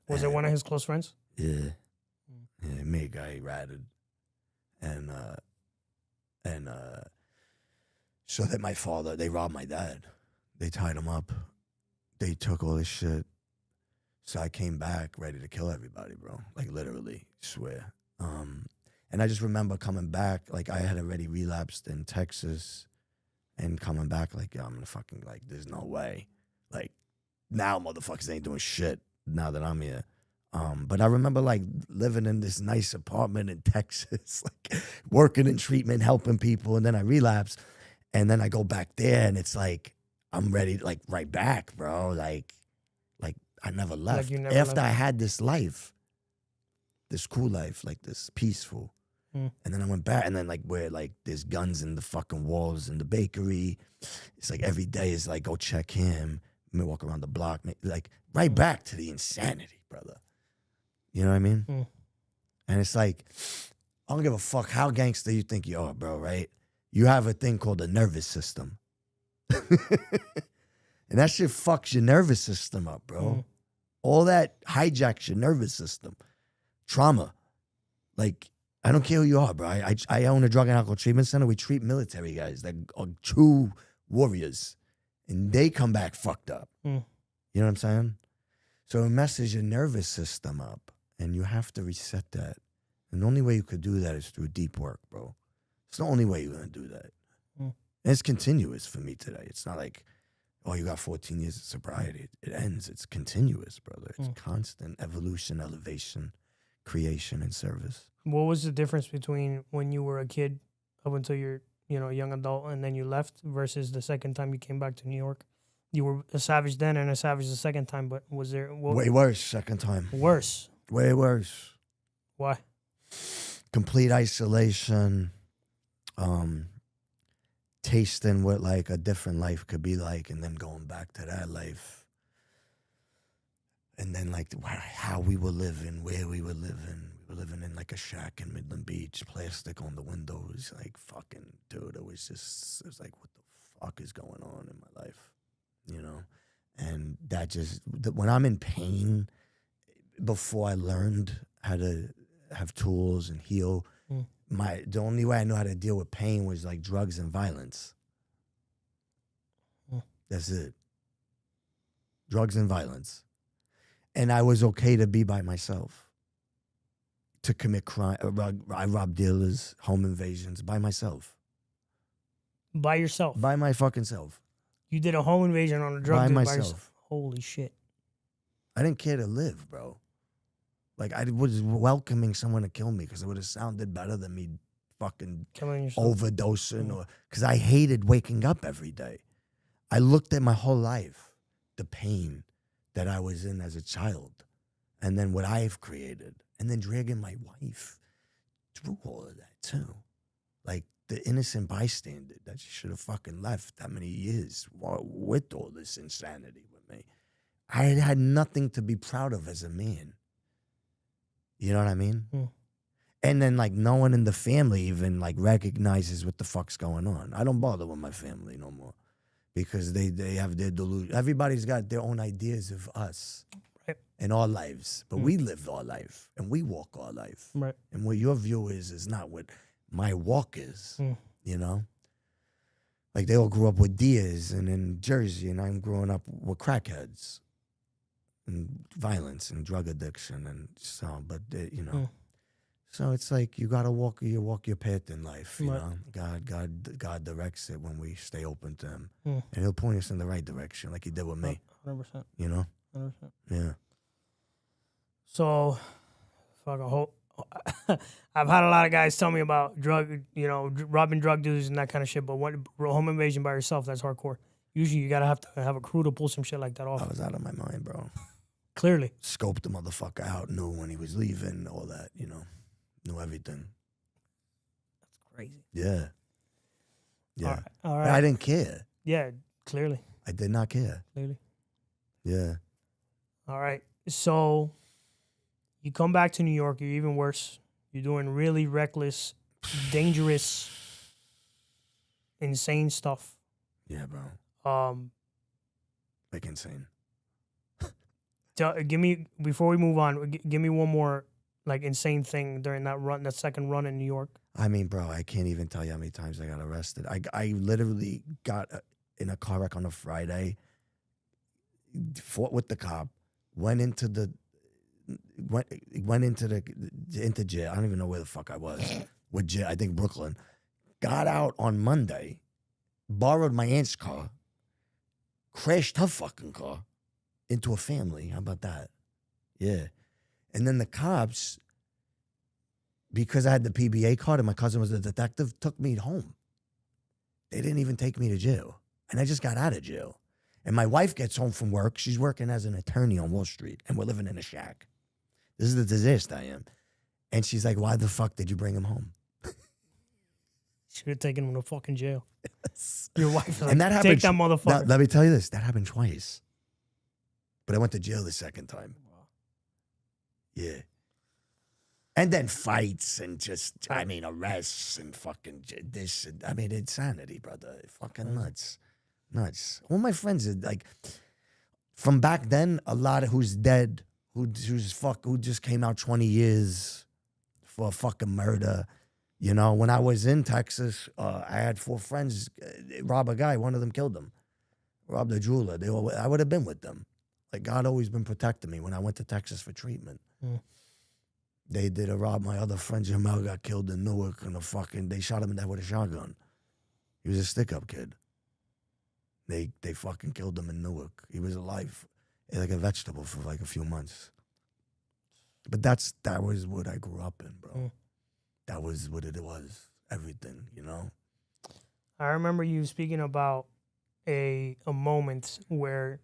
Was it one of his close friends? Yeah. Yeah, me guy ratted. And so that my father, they robbed my dad. They tied him up. They took all this shit. So I came back ready to kill everybody, bro. Like, literally, swear. And I just remember coming back, like, I had already relapsed in Texas, and coming back, like, yo, I'm gonna fucking, like, there's no way. Like, now motherfuckers ain't doing shit now that I'm here. But I remember, like, living in this nice apartment in Texas, like, working in treatment, helping people, and then I relapse, and then I go back there, and it's like, I'm ready, like, right back, bro. Like I never left. Like you never After left. I had this life, this cool life, like, this peaceful, and then I went back, and then, like, where, like, there's guns in the fucking walls in the bakery. It's like every day is like, go check him, me walk around the block, like, right back to the insanity, brother. You know what I mean? And it's like, I don't give a fuck how gangster you think you are, bro, right? You have a thing called the nervous system. And that shit fucks your nervous system up, bro. All that hijacks your nervous system. Trauma. Like, I don't care who you are, bro. I own a drug and alcohol treatment center. We treat military guys that are true warriors. And they come back fucked up. You know what I'm saying? So it messes your nervous system up. And you have to reset that. And the only way you could do that is through deep work, bro. It's the only way you're going to do that. And it's continuous for me today. It's not like, oh, you got 14 years of sobriety. It ends. It's continuous, brother. It's constant evolution, elevation, creation, and service. What was the difference between when you were a kid up until you're, a young adult, and then you left versus the second time you came back to New York? You were a savage then and a savage the second time, but was there... Way worse second time. Worse? Way worse. Why? Complete isolation, tasting what, like, a different life could be like, and then going back to that life. And then, like, how we were living, where we were living. We were living in, like, a shack in Midland Beach, plastic on the windows. Like, fucking, dude, it was like, what the fuck is going on in my life? You know? And that just, when I'm in pain, before I learned how to have tools and heal, the only way I knew how to deal with pain was like drugs and violence. That's it. Drugs and violence. And I was okay to be by myself. to commit crime. I robbed dealers, home invasions by myself. By yourself? By my fucking self. You did a home invasion on a drug dealer by myself. yourself? Holy shit. I didn't care to live, bro. Like, I was welcoming someone to kill me because it would have sounded better than me fucking Killing yourself. overdosing, or because I hated waking up every day. I looked at my whole life, the pain that I was in as a child, and then what I've created, and then dragging my wife through all of that too. Like the innocent bystander that she should have fucking left that many years with all this insanity with me. I had nothing to be proud of as a man. You know what I mean? Hmm. And then, like, no one in the family even, like, recognizes what the fuck's going on. I don't bother with my family no more because they have their delusion. Everybody's got their own ideas of us and our lives. But we live our life and we walk our life. Right. And what your view is not what my walk is, you know? Like, they all grew up with deers and in Jersey, and I'm growing up with crackheads and violence and drug addiction and so, but, you know. So it's like you gotta walk your path in life, you know. God directs it when we stay open to Him, and He'll point us in the right direction, like He did with me. 100%. You know. 100%. Yeah. So, fuck. I hope. I've had a lot of guys tell me about robbing drug dealers and that kind of shit. But home invasion by yourself, that's hardcore. Usually, you gotta have to have a crew to pull some shit like that off. I was out of my mind, bro. Clearly, scoped the motherfucker out, knew when he was leaving, all that, you know. Knew everything. That's crazy. Yeah. Yeah. All right. I didn't care. Yeah, clearly. I did not care. Clearly. Yeah. All right. So you come back to New York, you're even worse. You're doing really reckless, dangerous, insane stuff. Yeah, bro. Like insane. Give me, before we move on, give me one more like insane thing during that second run in New York. I mean, bro, I can't even tell you how many times I got arrested. I literally got in a car wreck on a Friday, fought with the cop, went into jail. I don't even know where the fuck I was. With jail, I think Brooklyn. Got out on Monday, borrowed my aunt's car, crashed her fucking car into a family. How about that? Yeah. And then the cops, because I had the PBA card and my cousin was a detective, took me home. They didn't even take me to jail. And I just got out of jail. And my wife gets home from work. She's working as an attorney on Wall Street, and we're living in a shack. This is the disaster I am. And she's like, why the fuck did you bring him home? Should have taken him to fucking jail. Yes. Your wife was like, and that happened, take that motherfucker. Let me tell you this. That happened twice. But I went to jail the second time. Yeah. And then fights and just, arrests and fucking this. Insanity, brother. Fucking nuts. Nuts. All my friends are like, from back then, a lot of who's dead, who just came out 20 years for fucking murder. You know, when I was in Texas, I had 4 friends rob a guy. One of them killed him. Robbed a jeweler. I would have been with them. Like, God always been protecting me when I went to Texas for treatment. They did a rob. My other friend, Jamel, got killed in Newark they shot him in the head with a shotgun. He was a stick-up kid. They fucking killed him in Newark. He was alive, like a vegetable for like a few months. But that was what I grew up in, bro. That was what it was. Everything, you know? I remember you speaking about a moment where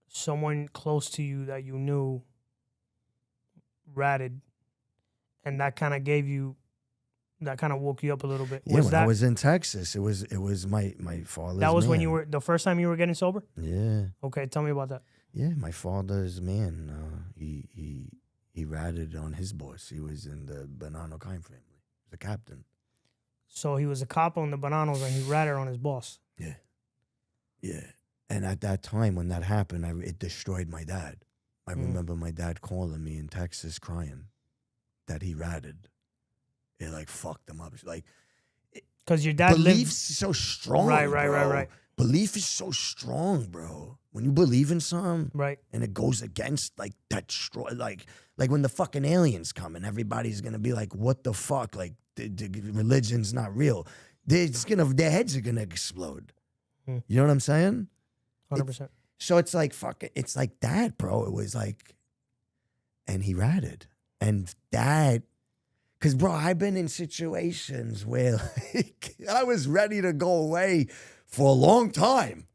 someone close to you that you knew ratted, and that kind of woke you up a little bit. Yeah, when I was in Texas, it was my father's That was man. when you were, the first time you were getting sober? Yeah. Okay, tell me about that. Yeah, my father's man. He ratted on his boss. He was in the Bonanno crime family. He was a captain. So he was a cop on the Bonanos and he ratted on his boss. Yeah. Yeah. And at that time when that happened, it destroyed my dad. I remember my dad calling me in Texas crying that he ratted. It like fucked him up. Like, because your dad belief's so strong. Right. Belief is so strong, bro. When you believe in something, right, and it goes against like that strong, like Like when the fucking aliens come and everybody's gonna be like, what the fuck? Like the religion's not real. Their heads are gonna explode. You know what I'm saying? 100%. So it's like it's like that, bro. It was like, and he ratted. And that, because bro, I've been in situations where like, I was ready to go away for a long time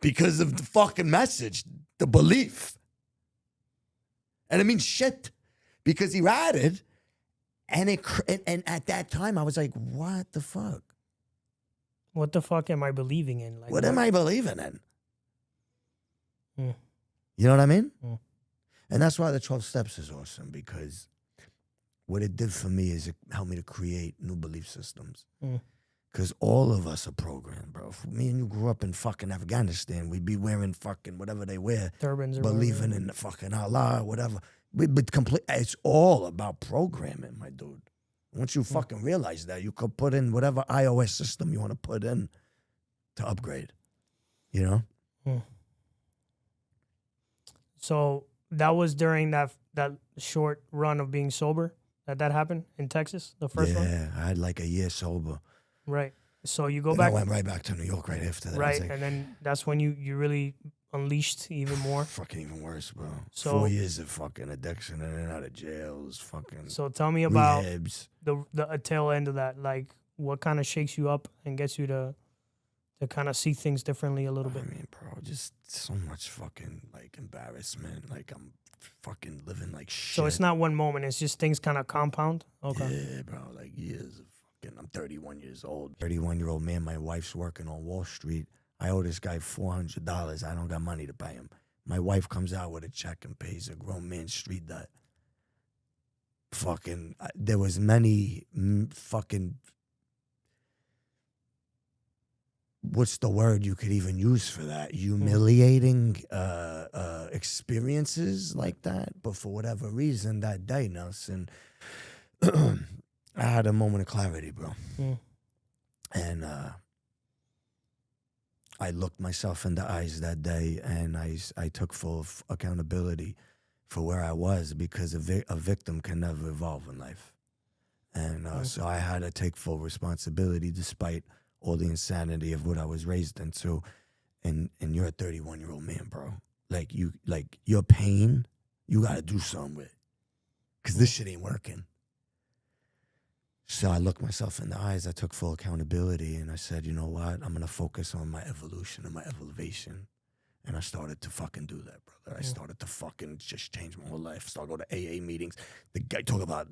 because of the fucking message, the belief. And I mean shit, because he ratted, and at that time I was like, what the fuck? What the fuck am I believing in? Like, what am I believing in? Mm. You know what I mean? Mm. And that's why the 12 Steps is awesome, because what it did for me is it helped me to create new belief systems. Because all of us are programmed, bro. Me and you grew up in fucking Afghanistan. We'd be wearing fucking whatever they wear. Turbans or believing in the fucking Allah or whatever. It's all about programming, my dude. Once you fucking realize that, you could put in whatever iOS system you want to put in to upgrade. You know? So that was during that short run of being sober that happened in Texas, the first one? Yeah, I had like a year sober. Right. So you go Then back. I went right back to New York right after that. Right, Like, and then that's when you really unleashed even more. fucking even worse, bro. So- 4 years of fucking addiction in and out of jails, fucking So tell me about rehabs. the tail end of that. Like, what kind of shakes you up and gets you to kind of see things differently a little I bit? mean, bro, just so much fucking like embarrassment. Like I'm fucking living like shit. So it's not one moment. It's just things kind of compound. Okay. Yeah, bro, like years of fucking. I'm 31 years old. 31-year-old man. My wife's working on Wall Street. I owe this guy $400. I don't got money to pay him. My wife comes out with a check and pays a grown man's street debt. Fucking, there was many fucking, what's the word you could even use for that? Humiliating experiences like that. But for whatever reason, that day, Nelson, I had a moment of clarity, bro. And I looked myself in the eyes that day, and I took full accountability for where I was, because a victim can never evolve in life. And so I had to take full responsibility despite all the insanity of what I was raised into. And you're a 31-year-old man, bro. Like your pain, you got to do something with, because this shit ain't working. So I looked myself in the eyes, I took full accountability, and I said, you know what? I'm going to focus on my evolution and my elevation. And I started to fucking do that, brother. I started to fucking just change my whole life. Started going to AA meetings. The guy talk about,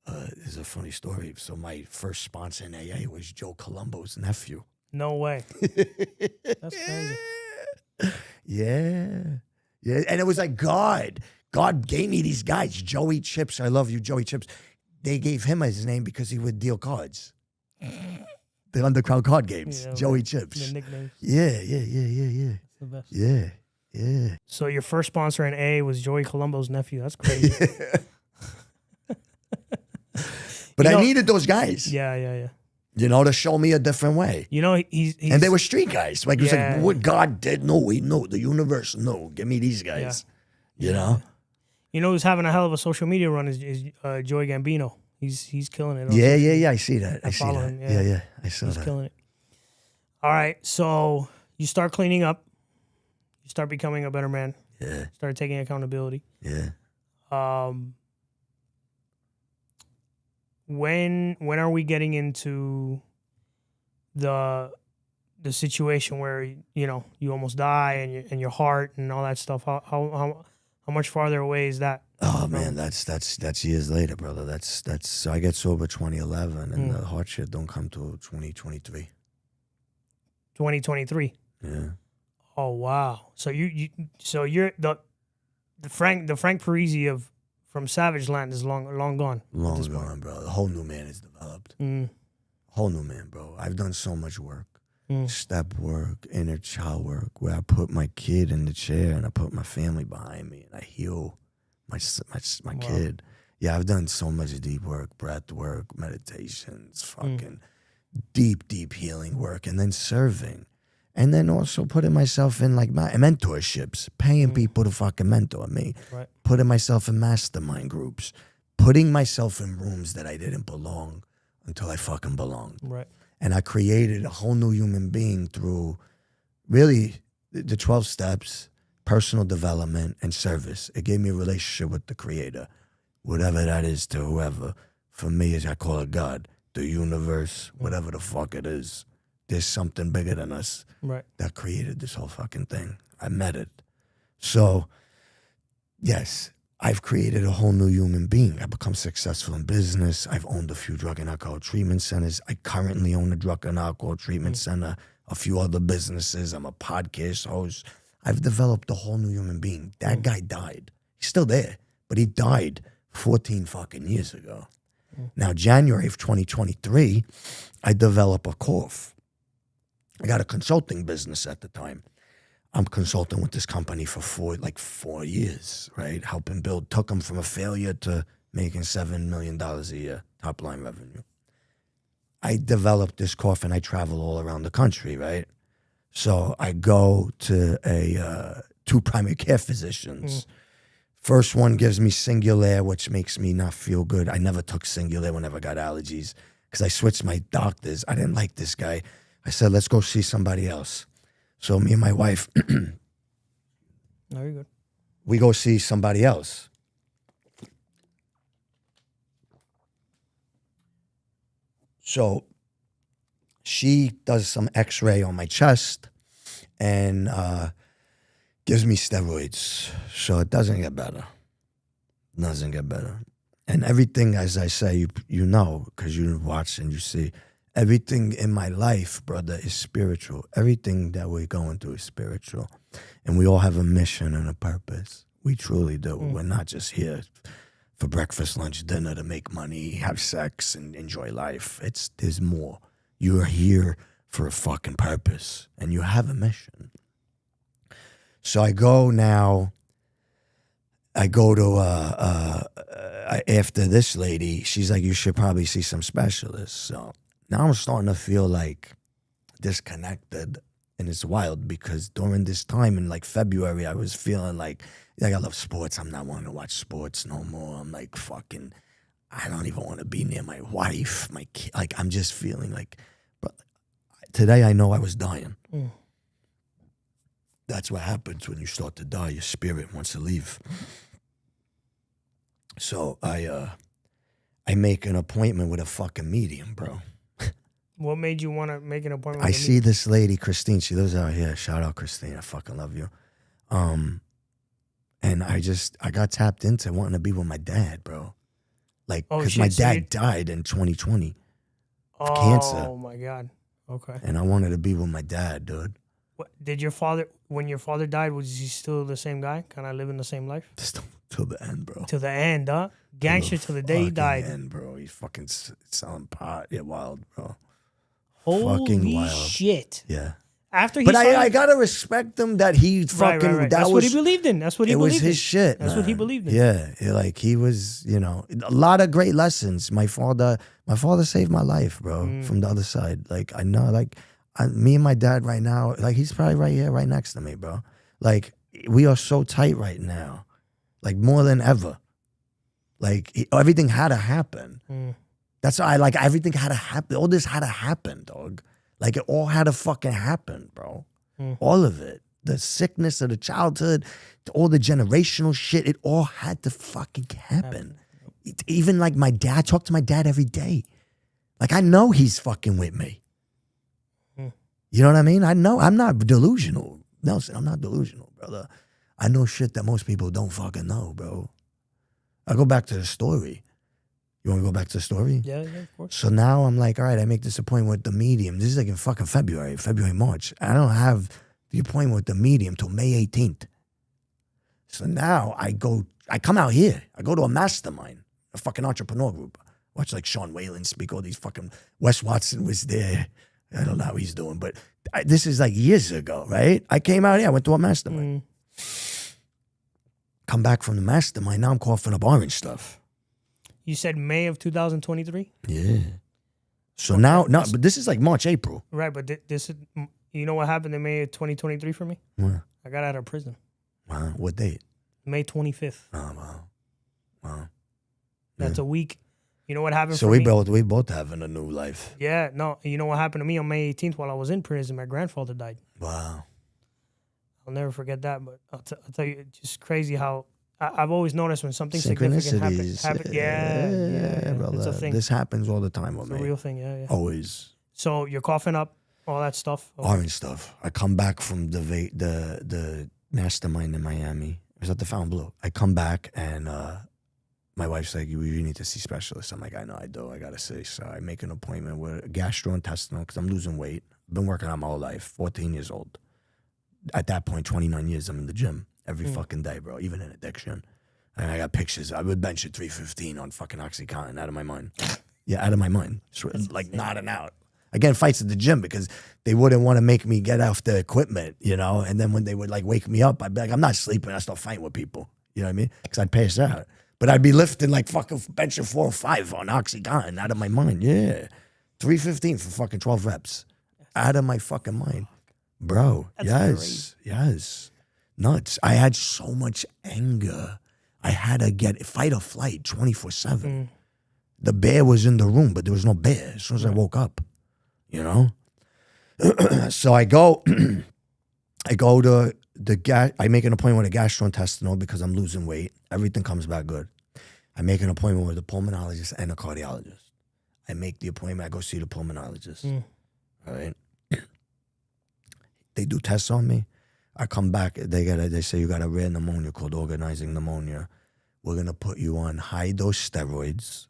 there's a funny story. So my first sponsor in AA was Joe Colombo's nephew. No way. That's crazy. Yeah. Yeah. And it was like God gave me these guys. Joey Chips. I love you, Joey Chips. They gave him his name because he would deal cards. The underground card games. Yeah, Joey right. Chips. The nicknames. Yeah. It's the best. Yeah. So your first sponsor in A was Joey Colombo's nephew. That's crazy. But You know- I needed those guys, Yeah. you know, to show me a different way. You know, he's And they were street guys. Like, it was Yeah. like, what God did? No, we know. The universe, no. Give me these guys. You know? You know who's having a hell of a social media run is Joey Gambino. He's killing it. Yeah. I see that. I see follow that. him, yeah. Yeah. I saw He's that. killing it. All right, so you start cleaning up. You start becoming a better man. Yeah. Start taking accountability. Yeah. When are we getting into the situation where you almost die and your heart and all that stuff? How much farther away is that? Oh man, that's years later, brother. That's so I get sober 2011, and the heart shit don't come till 2023. 2023. Yeah. Oh wow! So you're the Frank Parisi from Savage Land is long gone. Long gone, bro. The whole new man is developed. Whole new man, bro. I've done so much work. Step work, inner child work, where I put my kid in the chair and I put my family behind me and I heal my kid. Yeah, I've done so much deep work, breath work, meditations, fucking deep healing work, and then serving. And then also putting myself in like my mentorships, paying people to fucking mentor me, Right. putting myself in mastermind groups, putting myself in rooms that I didn't belong until I fucking belonged. Right. And I created a whole new human being through really the 12 steps, personal development, and service. It gave me a relationship with the creator, whatever that is to whoever. For me, as I call it God, the universe, whatever the fuck it is. There's something bigger than us Right. that created this whole fucking thing. I met it. So, yes, I've created a whole new human being. I've become successful in business. I've owned a few drug and alcohol treatment centers. I currently own a drug and alcohol treatment center, a few other businesses. I'm a podcast host. I've developed a whole new human being. That guy died. He's still there, but he died 14 fucking years ago. Now, January of 2023, I developed a cough. I got a consulting business at the time. I'm consulting with this company for 4 years, right? Helping build, took them from a failure to making $7 million a year, top line revenue. I developed this cough and I travel all around the country, right? So I go to 2 primary care physicians. First one gives me Singulair, which makes me not feel good. I never took Singulair whenever I got allergies because I switched my doctors. I didn't like this guy. I said, let's go see somebody else. So me and my wife, No, you're good. we go see somebody else. So she does some x-ray on my chest and gives me steroids. So it doesn't get better. Doesn't get better. And everything, as I say, you know, because you watch and you see, everything in my life, brother, is spiritual. Everything that we're going through is spiritual. And we all have a mission and a purpose. We truly do. We're not just here for breakfast, lunch, dinner to make money, have sex, and enjoy life. There's more. You're here for a fucking purpose, and you have a mission. So I go to, after this lady, she's like, you should probably see some specialists. So now I'm starting to feel like disconnected, and it's wild because during this time in like February, I was feeling like I love sports. I'm not wanting to watch sports no more. I'm like fucking, I don't even want to be near my wife, my kid. Like I'm just feeling like, but today I know I was dying. That's what happens when you start to die. Your spirit wants to leave. So I make an appointment with a fucking medium, bro. What made you want to make an appointment? I with see this lady, Christine. She lives out here. Shout out, Christine. I fucking love you. And I got tapped into wanting to be with my dad, bro. Like, because my dad died in 2020 of cancer. Oh my God. Okay. And I wanted to be with my dad, dude. What, did your father, when your father died, was he still the same guy? Kind of living the same life? Till the end, bro. To the end, huh? Gangster till the day he died. End, bro. He's fucking selling pot. Yeah, wild, bro. Holy fucking wild. Shit. Yeah. After he But I gotta respect him that he fucking. Right. That's what he believed in. That's what he believed in. It was his shit. That's what he believed in. Yeah, like he was, a lot of great lessons. My father saved my life, bro. From the other side, like I know, like me and my dad right now, like he's probably right here, right next to me, bro. Like we are so tight right now, like more than ever. Like everything had to happen. That's why everything had to happen. All this had to happen, dog. Like it all had to fucking happen, bro. All of it. The sickness of the childhood, all the generational shit, it all had to fucking happen. Even like my dad, I talk to my dad every day. Like I know he's fucking with me. You know what I mean? I know. I'm not delusional. Nelson, I'm not delusional, brother. I know shit that most people don't fucking know, bro. I go back to the story. You want to go back to the story? Yeah, of course. So now I'm like, all right, I make this appointment with the medium. This is like in fucking February, March. I don't have the appointment with the medium till May 18th. So now I come out here. I go to a mastermind, a fucking entrepreneur group. Watch like Sean Whalen speak, all these fucking, Wes Watson was there. I don't know how he's doing, but this is like years ago, right? I came out here, I went to a mastermind. Come back from the mastermind, now I'm coughing up orange stuff. You said May of 2023? Yeah. So now, but this is like March, April. Right, but this is You know what happened in May of 2023 for me? What? I got out of prison. Wow. What date? May 25th. Oh, wow. That's a week. You know what happened So for me? we both having a new life. Yeah, no. You know what happened to me on May 18th while I was in prison? My grandfather died. Wow. I'll never forget that. But I'll tell you, it's just crazy how I've always noticed when something significant happens. Yeah, brother. it's a thing. This happens all the time with It's a me. real thing, yeah. Always. So you're coughing up all that stuff. Orange stuff. I come back from the mastermind in Miami. It was at the Fontainebleau. I come back and my wife's like, you need to see specialists. I'm like, I know I do. I got to see. So I make an appointment with a gastrointestinal because I'm losing weight. I've been working out my whole life, 14 years old. At that point, 29 years, I'm in the gym every fucking day, bro, even in addiction. And I got pictures. I would bench at 315 on fucking Oxycontin out of my mind. Yeah, out of my mind. Like nodding out. Again, fights at the gym because they wouldn't want to make me get off the equipment, you know? And then when they would like wake me up, I'd be like, I'm not sleeping. I start fighting with people. You know what I mean? Because I'd pass out. But I'd be lifting like fucking benching 4 or 5 on Oxycontin out of my mind. Yeah. 315 for fucking 12 reps. Out of my fucking mind. Bro, That's yes. Nuts. I had so much anger. I had to fight or flight 24/7. The bear was in the room, but there was no bear as soon as I woke up. You know? So I go to I make an appointment with a gastrointestinal because I'm losing weight. Everything comes back good. I make an appointment with a pulmonologist and a cardiologist. I make the appointment. I go see the pulmonologist. All right. They do tests on me. I come back. They say you got a rare pneumonia called organizing pneumonia. We're gonna put you on high dose steroids,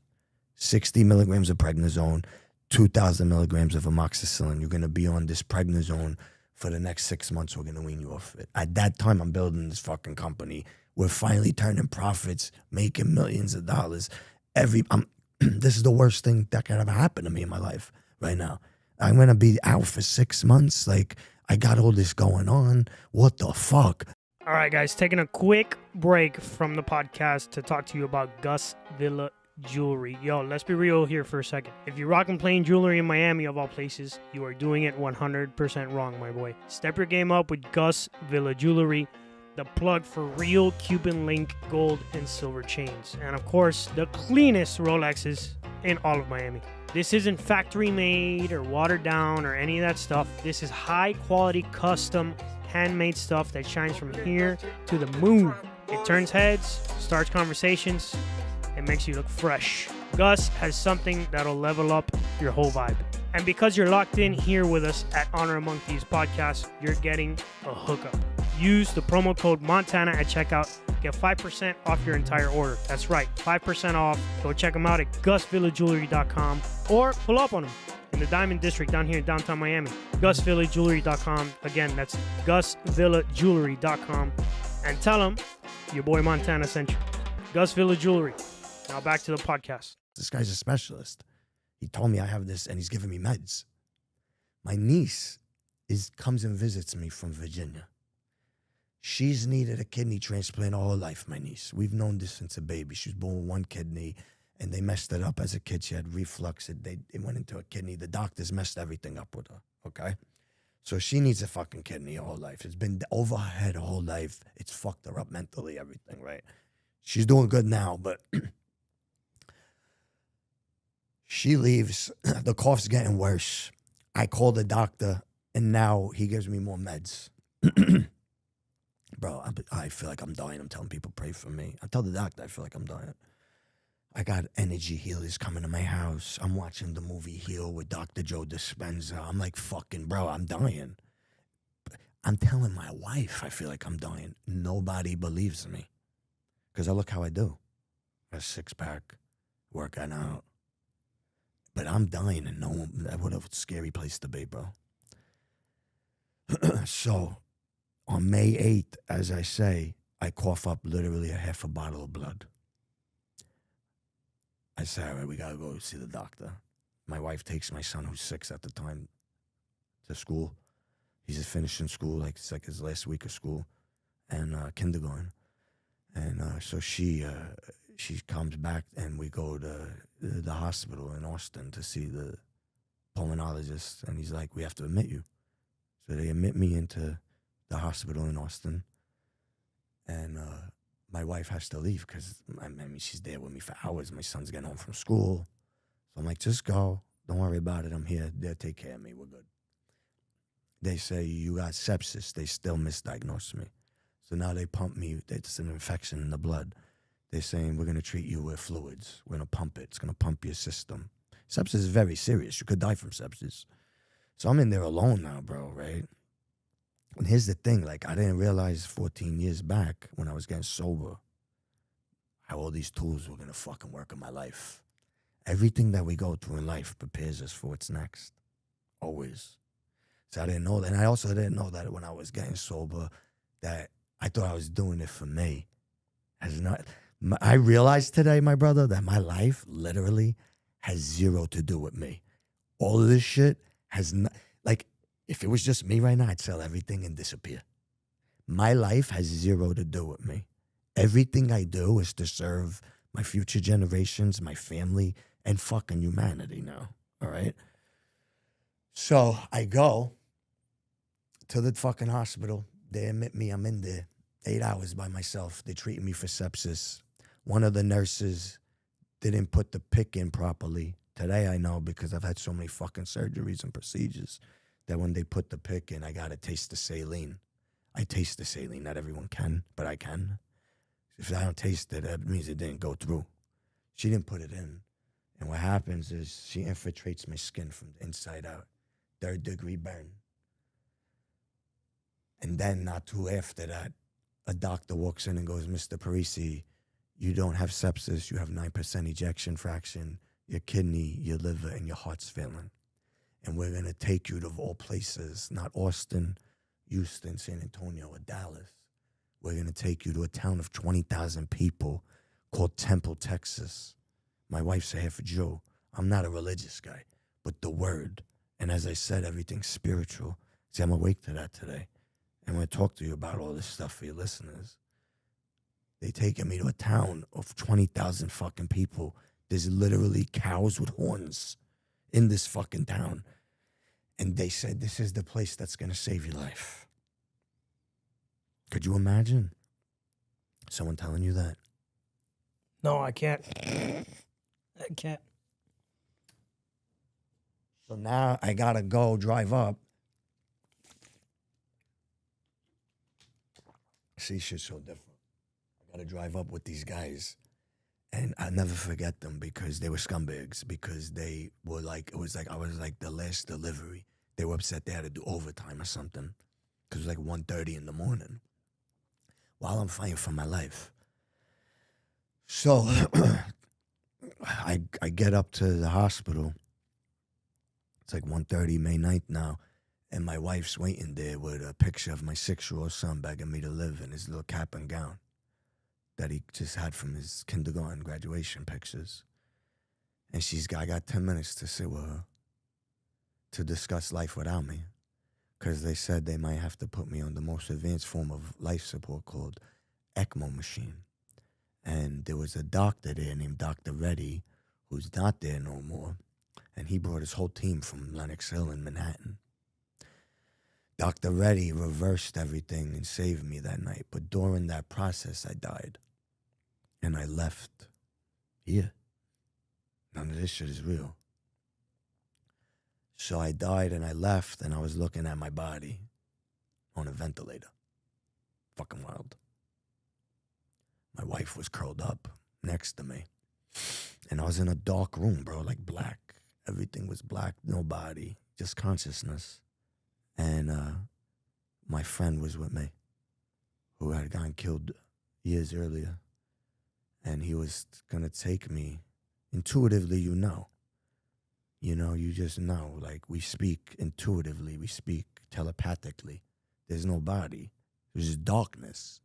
60 milligrams of prednisone, 2,000 milligrams of amoxicillin. You're gonna be on this prednisone for the next 6 months. We're gonna wean you off it. At that time, I'm building this fucking company. We're finally turning profits, making millions of dollars. This is the worst thing that could ever happen to me in my life right now. I'm gonna be out for 6 months. Like, I got all this going on. What the fuck? All right, guys, taking a quick break from the podcast to talk to you about Gus Villa Jewelry. Yo, let's be real here for a second. If you're rocking plain jewelry in Miami, of all places, you are doing it 100% wrong, my boy. Step your game up with Gus Villa Jewelry, the plug for real Cuban link gold and silver chains. And of course, the cleanest Rolexes in all of Miami. This isn't factory made or watered down or any of that stuff. This is high quality, custom, handmade stuff that shines from here to the moon. It turns heads, starts conversations, and makes you look fresh. Gus has something that'll level up your whole vibe. And because you're locked in here with us at Honor Among Thieves Podcast, you're getting a hookup. Use the promo code Montana at checkout. Get 5% off your entire order. That's right, 5% off. Go check them out at GusVillaJewelry.com or pull up on them in the Diamond District down here in downtown Miami. GusVillaJewelry.com. Again, that's GusVillaJewelry.com. And tell them your boy Montana sent you. Gus Villa Jewelry. Now back to the podcast. This guy's a specialist. He told me I have this, and he's giving me meds. My niece comes and visits me from Virginia. She's needed a kidney transplant all her life, my niece. We've known this since a baby. She was born with one kidney, and they messed it up as a kid. She had reflux. It went into a kidney. The doctors messed everything up with her, okay? So she needs a fucking kidney her whole life. It's been over her head her whole life. It's fucked her up mentally, everything, right? She's doing good now, but she leaves. The cough's getting worse. I call the doctor, and now he gives me more meds. Bro, I feel like I'm dying. I'm telling people, pray for me. I tell the doctor I feel like I'm dying. I got energy healers coming to my house. I'm watching the movie Heal with Dr. Joe Dispenza. I'm like, fucking, bro, I'm dying. I'm telling my wife I feel like I'm dying. Nobody believes me. Because I look how I do. A 6-pack, working out. But I'm dying, and no one, what a scary place to be, bro. So, on May 8th, as I say, I cough up literally a half a bottle of blood. I say, all right, we got to go see the doctor. My wife takes my son, who's 6 at the time, to school. He's just finishing school, it's like his last week of school, and kindergarten. And so she comes back, and we go to the hospital in Austin to see the pulmonologist, and he's like, we have to admit you. So they admit me into the hospital in Austin. And my wife has to leave because, I mean, she's there with me for hours. My son's getting home from school. So I'm like, just go. Don't worry about it. I'm here. They'll take care of me. We're good. They say, you got sepsis. They still misdiagnosed me. So now they pump me. It's an infection in the blood. They're saying, we're going to treat you with fluids. We're going to pump it. It's going to pump your system. Sepsis is very serious. You could die from sepsis. So I'm in there alone now, bro, right? And here's the thing. Like, I didn't realize 14 years back when I was getting sober how all these tools were going to fucking work in my life. Everything that we go through in life prepares us for what's next. Always. So I didn't know that. And I also didn't know that when I was getting sober that I thought I was doing it for me. I realized today, my brother, that my life literally has zero to do with me. All of this shit has not, like, if it was just me right now, I'd sell everything and disappear. My life has zero to do with me. Everything I do is to serve my future generations, my family, and fucking humanity now, all right? So I go to the fucking hospital. They admit me. I'm in there 8 hours by myself. They're treating me for sepsis. One of the nurses didn't put the pick in properly. Today I know because I've had so many fucking surgeries and procedures that when they put the pick in, I got to taste the saline. I taste the saline. Not everyone can, but I can. If I don't taste it, that means it didn't go through. She didn't put it in. And what happens is she infiltrates my skin from the inside out. 3rd-degree burn. And then not too after that, a doctor walks in and goes, Mr. Parisi, you don't have sepsis. You have 9% ejection fraction. Your kidney, your liver, and your heart's failing. And we're going to take you to all places, not Austin, Houston, San Antonio, or Dallas. We're going to take you to a town of 20,000 people called Temple, Texas. My wife's a half a Jew. I'm not a religious guy, but the word. And as I said, everything's spiritual. See, I'm awake to that today. And I'm going to talk to you about all this stuff for your listeners. They taking me to a town of 20,000 fucking people. There's literally cows with horns in this fucking town. And they said, this is the place that's going to save your life. Could you imagine someone telling you that? No, I can't. I can't. So now I got to go drive up. See, shit's so different. I got to drive up with these guys. And I'll never forget them because they were scumbags. Because they were like, it was like, I was like the last delivery. They were upset they had to do overtime or something. Because it was like 1:30 in the morning. While I'm fighting for my life. So I get up to the hospital. It's like 1:30, May 9th now. And my wife's waiting there with a picture of my 6-year-old son begging me to live in his little cap and gown that he just had from his kindergarten graduation pictures. And I got 10 minutes to sit with her to discuss life without me. Because they said they might have to put me on the most advanced form of life support called ECMO machine. And there was a doctor there named Dr. Reddy, who's not there no more. And he brought his whole team from Lenox Hill in Manhattan. Dr. Reddy reversed everything and saved me that night. But during that process, I died. And I left here. None of this shit is real. So I died and I left and I was looking at my body on a ventilator. Fucking wild. My wife was curled up next to me. And I was in a dark room, bro, like black. Everything was black, no body, just consciousness. And my friend was with me, who had gotten killed years earlier. And he was going to take me. Intuitively, you know. You know, you just know. Like, we speak intuitively. We speak telepathically. There's no body. There's just darkness.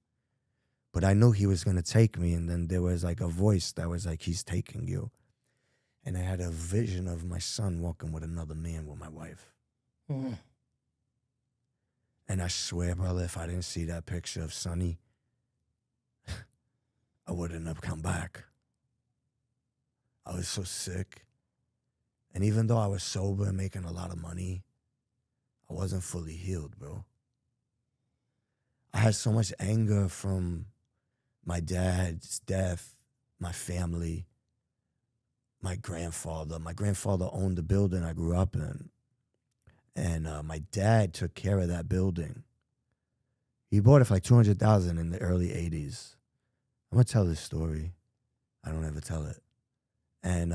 But I knew he was going to take me. And then there was, like, a voice that was like, he's taking you. And I had a vision of my son walking with another man with my wife. Mm. And I swear, brother, if I didn't see that picture of Sonny, I wouldn't have come back. I was so sick. And even though I was sober and making a lot of money, I wasn't fully healed, bro. I had so much anger from my dad's death, my family, my grandfather. My grandfather owned the building I grew up in. And my dad took care of that building. He bought it for like $200,000 in the early 80s. I'm going to tell this story. I don't ever tell it. And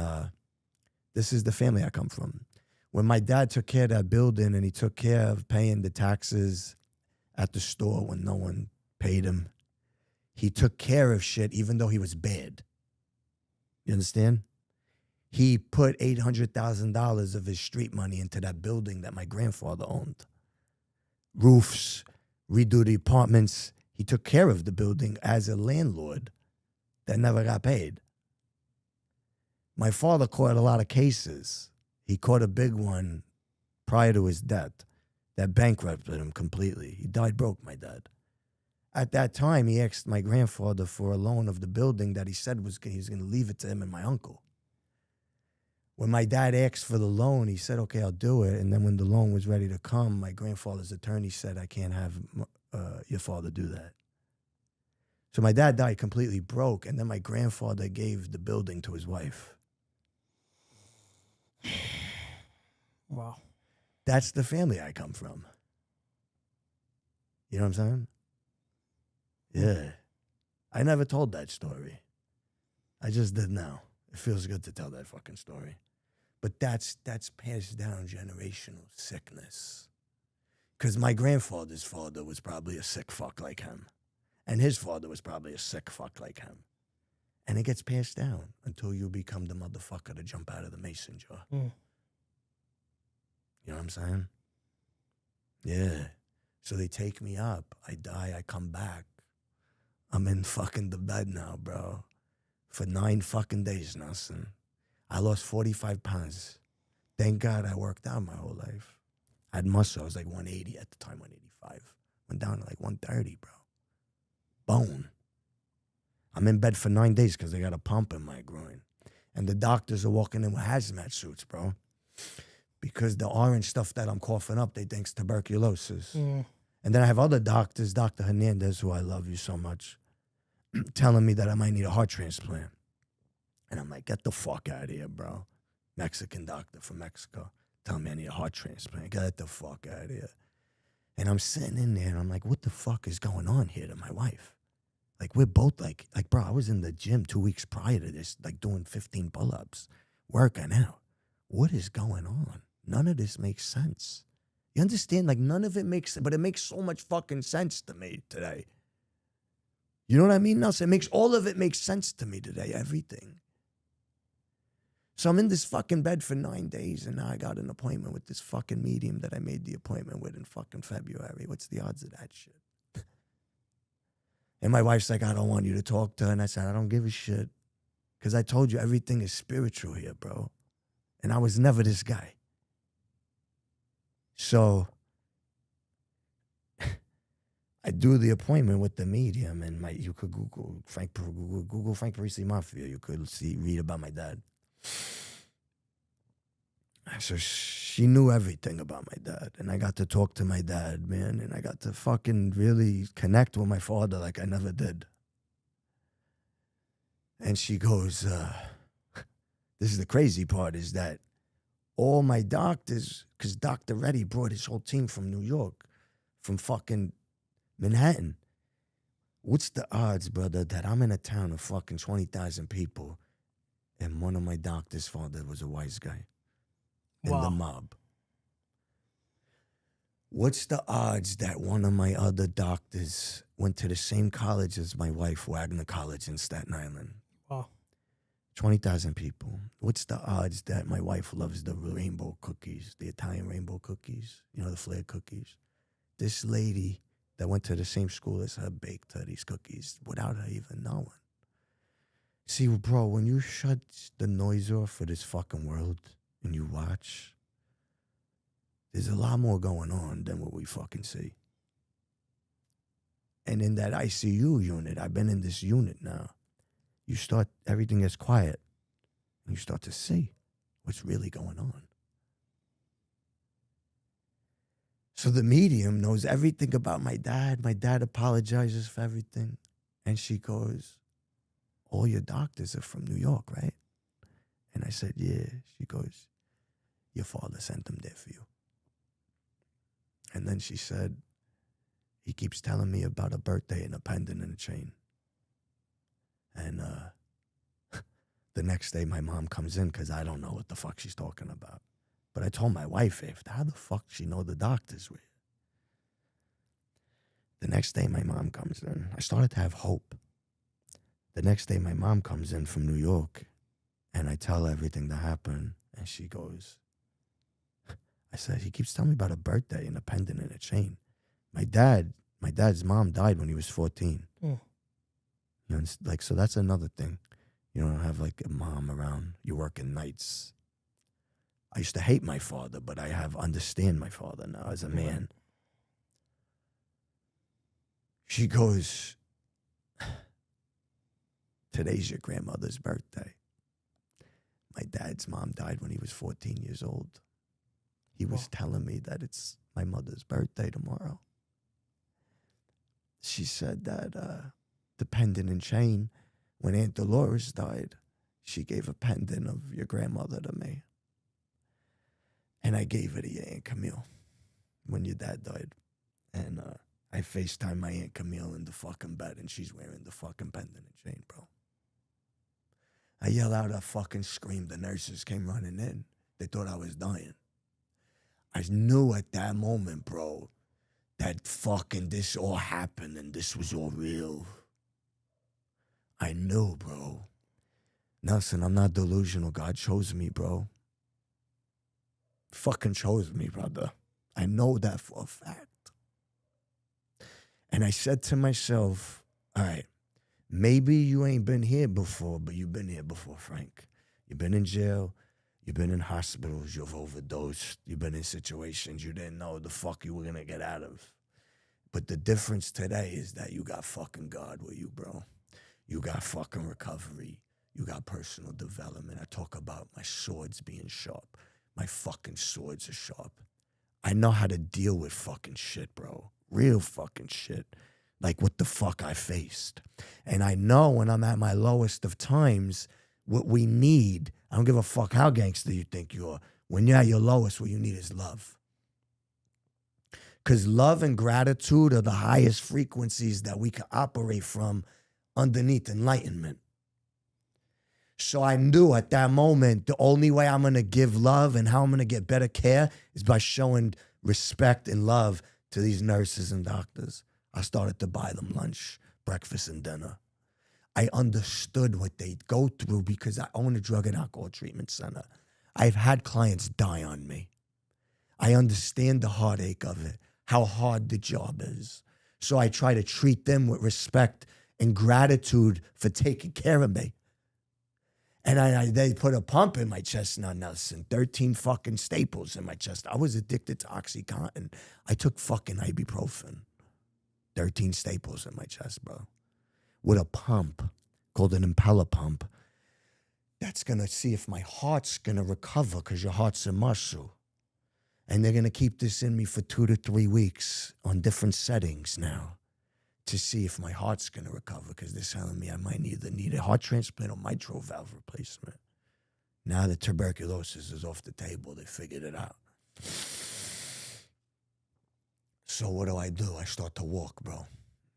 this is the family I come from. When my dad took care of that building and he took care of paying the taxes at the store when no one paid him, he took care of shit even though he was bad. You understand? He put $800,000 of his street money into that building that my grandfather owned. Roofs, redo the apartments. He took care of the building as a landlord that never got paid. My father caught a lot of cases. He caught a big one prior to his death that bankrupted him completely. He died broke, my dad. At that time, he asked my grandfather for a loan of the building that he said he was going to leave it to him and my uncle. When my dad asked for the loan, he said, okay, I'll do it. And then when the loan was ready to come, my grandfather's attorney said, I can't have your father do that. So my dad died completely broke, and then my grandfather gave the building to his wife. Wow. That's the family I come from. You know what I'm saying? Yeah. I never told that story. I just did now. It feels good to tell that fucking story. But that's passed down generational sickness. Because my grandfather's father was probably a sick fuck like him. And his father was probably a sick fuck like him. And it gets passed down until you become the motherfucker to jump out of the mason jar. Mm. You know what I'm saying? Yeah. So they take me up. I die. I come back. I'm in fucking the bed now, bro. For 9 fucking days, Nelson. I lost 45 pounds. Thank God I worked out my whole life. I had muscle. I was like 180 at the time, 185. Went down to like 130, bro. Bone. I'm in bed for 9 days because they got a pump in my groin. And the doctors are walking in with hazmat suits, bro. Because the orange stuff that I'm coughing up, they think it's tuberculosis. Mm. And then I have other doctors, Dr. Hernandez, who I love you so much, telling me that I might need a heart transplant. And I'm like, get the fuck out of here, bro. Mexican doctor from Mexico telling me I need a heart transplant. Get the fuck out of here. And I'm sitting in there and I'm like, what the fuck is going on here to my wife? Like, we're both like, bro, I was in the gym 2 weeks prior to this, like doing 15 pull-ups, working out. What is going on? None of this makes sense. You understand? Like, none of it makes sense, but it makes so much fucking sense to me today. You know what I mean, Nelson? All of it makes sense to me today, everything. So I'm in this fucking bed for 9 days, and now I got an appointment with this fucking medium that I made the appointment with in fucking February. What's the odds of that shit? And my wife's like, I don't want you to talk to her. And I said, I don't give a shit. Because I told you everything is spiritual here, bro. And I was never this guy. So I do the appointment with the medium, and you could Google Frank Parisi Mafia. You could read about my dad. So she knew everything about my dad, and I got to talk to my dad, man, and I got to fucking really connect with my father like I never did. And she goes, this is the crazy part, is that all my doctors, because Dr. Reddy brought his whole team from New York, from fucking Manhattan. What's the odds, brother, that I'm in a town of fucking 20,000 people and one of my doctors' father was a wise guy in the mob? What's the odds that one of my other doctors went to the same college as my wife, Wagner College in Staten Island? Wow. 20,000 people. What's the odds that my wife loves the rainbow cookies, the Italian rainbow cookies, you know, the flared cookies? This lady that went to the same school as her baked her these cookies without her even knowing. See, bro, when you shut the noise off for this fucking world and you watch, there's a lot more going on than what we fucking see. And in that ICU unit, I've been in this unit now, everything gets quiet, and you start to see what's really going on. So the medium knows everything about my dad. My dad apologizes for everything. And she goes, all your doctors are from New York, right? And I said, yeah. She goes, your father sent them there for you. And then she said, he keeps telling me about a birthday and a pendant and a chain. And the next day my mom comes in because I don't know what the fuck she's talking about. But I told my wife, how the fuck she know the doctors were? The next day my mom comes in. I started to have hope. The next day my mom comes in from New York and I tell her everything that happened. And she goes, I said, he keeps telling me about a birthday and a pendant and a chain. My dad's mom died when he was 14. Mm. You know, like, so that's another thing. You don't have like a mom around. You're working nights. I used to hate my father, but I understand my father now as a man. She goes, today's your grandmother's birthday. My dad's mom died when he was 14 years old. He was telling me that it's my mother's birthday tomorrow. She said that the pendant and chain, when Aunt Dolores died, she gave a pendant of your grandmother to me. And I gave it to your Aunt Camille when your dad died. And I FaceTime my Aunt Camille in the fucking bed and she's wearing the fucking pendant and chain, bro. I yell out, I fucking screamed. The nurses came running in. They thought I was dying. I knew at that moment, bro, that fucking this all happened and this was all real. I knew, bro. Nelson, I'm not delusional. God chose me, bro. Fucking chose me, brother. I know that for a fact. And I said to myself, all right, maybe you ain't been here before, but you've been here before, Frank. You've been in jail. You've been in hospitals. You've overdosed. You've been in situations you didn't know the fuck you were going to get out of. But the difference today is that you got fucking God with you, bro. You got fucking recovery. You got personal development. I talk about my swords being sharp. My fucking swords are sharp. I know how to deal with fucking shit, bro. Real fucking shit. Like what the fuck I faced. And I know when I'm at my lowest of times, what we need, I don't give a fuck how gangster you think you are. When you're at your lowest, what you need is love. Because love and gratitude are the highest frequencies that we can operate from underneath enlightenment. So I knew at that moment, the only way I'm going to give love and how I'm going to get better care is by showing respect and love to these nurses and doctors. I started to buy them lunch, breakfast, and dinner. I understood what they go through because I own a drug and alcohol treatment center. I've had clients die on me. I understand the heartache of it, how hard the job is. So I try to treat them with respect and gratitude for taking care of me. And they put a pump in my chest now, Nelson. 13 fucking staples in my chest. I was addicted to OxyContin. I took fucking ibuprofen. 13 staples in my chest, bro. With a pump called an impeller pump. That's going to see if my heart's going to recover because your heart's a muscle. And they're going to keep this in me for 2 to 3 weeks on different settings now to see if my heart's going to recover because they're telling me I might either need a heart transplant or mitral valve replacement. Now that tuberculosis is off the table, they figured it out. So what do? I start to walk, bro.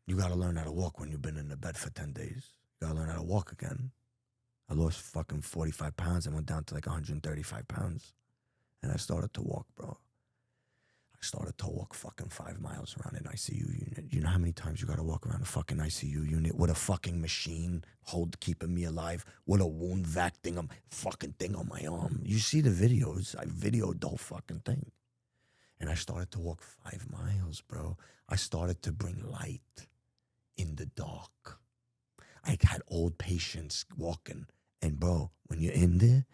You got to learn how to walk when you've been in the bed for 10 days. You got to learn how to walk again. I lost fucking 45 pounds. I went down to like 135 pounds. And I started to walk, bro. I started to walk fucking 5 miles around an ICU unit. You know how many times you got to walk around a fucking ICU unit with a fucking machine keeping me alive, with a wound vac fucking thing on my arm. You see the videos. I videoed the whole fucking thing. And I started to walk 5 miles, bro. I started to bring light in the dark. I had old patients walking. And, bro, when you're in there,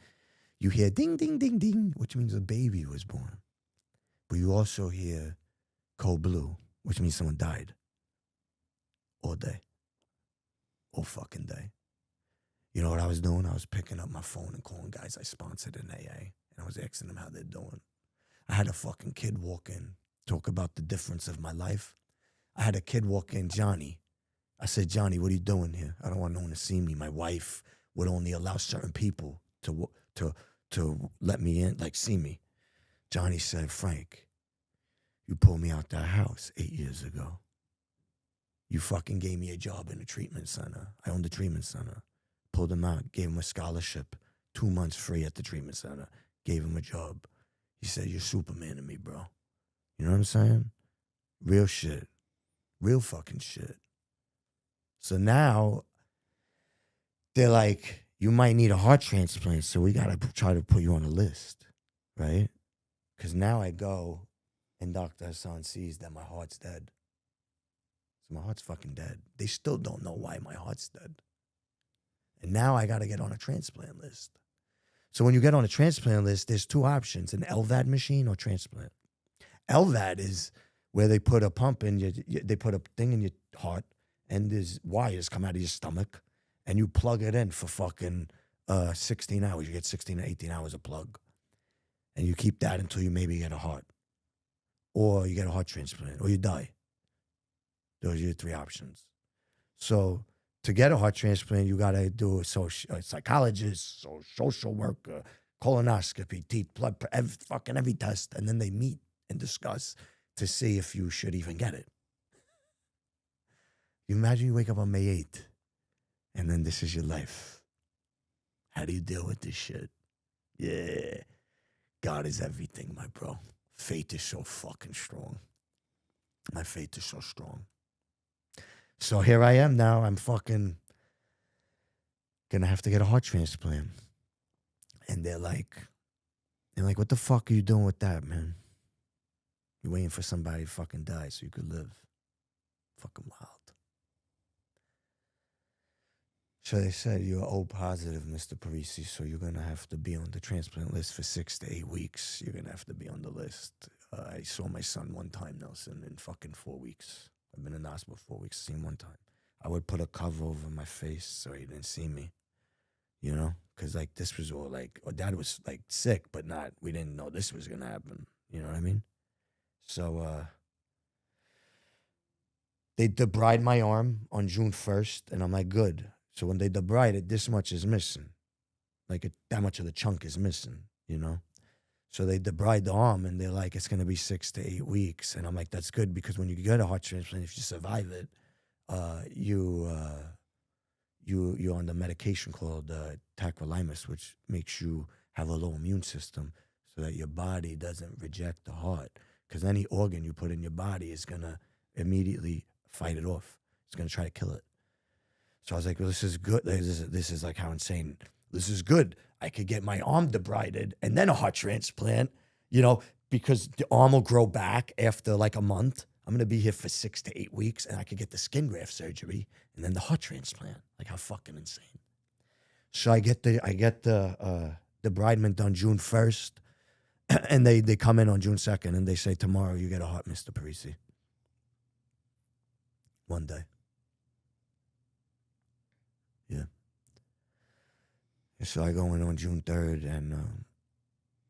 you hear ding, ding, ding, ding, which means a baby was born. But you also hear code blue, which means someone died. All day. All fucking day. You know what I was doing? I was picking up my phone and calling guys I sponsored in AA. And I was asking them how they're doing. I had a fucking kid walk in talk about the difference of my life. I had a kid walk in, Johnny. I said, Johnny, what are you doing here? I don't want no one to see me. My wife would only allow certain people to let me in, like see me. Johnny said, Frank, you pulled me out that house 8 years ago. You fucking gave me a job in a treatment center. I owned the treatment center. Pulled him out, gave him a scholarship, 2 months free at the treatment center. Gave him a job. He said, you're Superman to me, bro. You know what I'm saying? Real shit. Real fucking shit. So now, they're like, you might need a heart transplant, so we got to try to put you on a list, right? Because now I go, and Dr. Hassan sees that my heart's dead. So my heart's fucking dead. They still don't know why my heart's dead. And now I got to get on a transplant list. So when you get on a transplant list, there's two options, an LVAD machine or transplant. LVAD is where they put a pump in they put a thing in your heart, and there's wires come out of your stomach, and you plug it in for fucking 16 hours. You get 16 to 18 hours of plug. And you keep that until you maybe get a heart. Or you get a heart transplant, or you die. Those are your three options. So to get a heart transplant, you got to do a psychologist, social worker, colonoscopy, teeth, blood, every test. And then they meet and discuss to see if you should even get it. You imagine you wake up on May 8th, and then this is your life. How do you deal with this shit? Yeah. God is everything, my bro. Faith is so fucking strong. My faith is so strong. So here I am now. I'm fucking gonna have to get a heart transplant. And they're like, what the fuck are you doing with that, man? You're waiting for somebody to fucking die so you could live. Fucking wild. So they said, you're O positive, Mr. Parisi, so you're going to have to be on the transplant list for 6 to 8 weeks. You're going to have to be on the list. I saw my son one time, Nelson, in fucking 4 weeks. I've been in the hospital 4 weeks, seen him one time. I would put a cover over my face so he didn't see me, you know? Because, like, this was all, like, Dad was, like, sick, but not, we didn't know this was going to happen. You know what I mean? So, they debride my arm on June 1st, and I'm like, good. So when they debride it, this much is missing. Like, that much of the chunk is missing, you know? So they debride the arm, and they're like, it's going to be 6 to 8 weeks. And I'm like, that's good, because when you get a heart transplant, if you survive it, you're on the medication called tacrolimus, which makes you have a low immune system so that your body doesn't reject the heart. Because any organ you put in your body is going to immediately fight it off. It's going to try to kill it. So I was like, well, this is good. This is like how insane. This is good. I could get my arm debrided and then a heart transplant, you know, because the arm will grow back after like a month. I'm going to be here for 6 to 8 weeks, and I could get the skin graft surgery and then the heart transplant. Like, how fucking insane. So I get the debridement on June 1st, and they come in on June 2nd, and they say, tomorrow you get a heart, Mr. Parisi. One day. Yeah. So I go in on June 3rd, and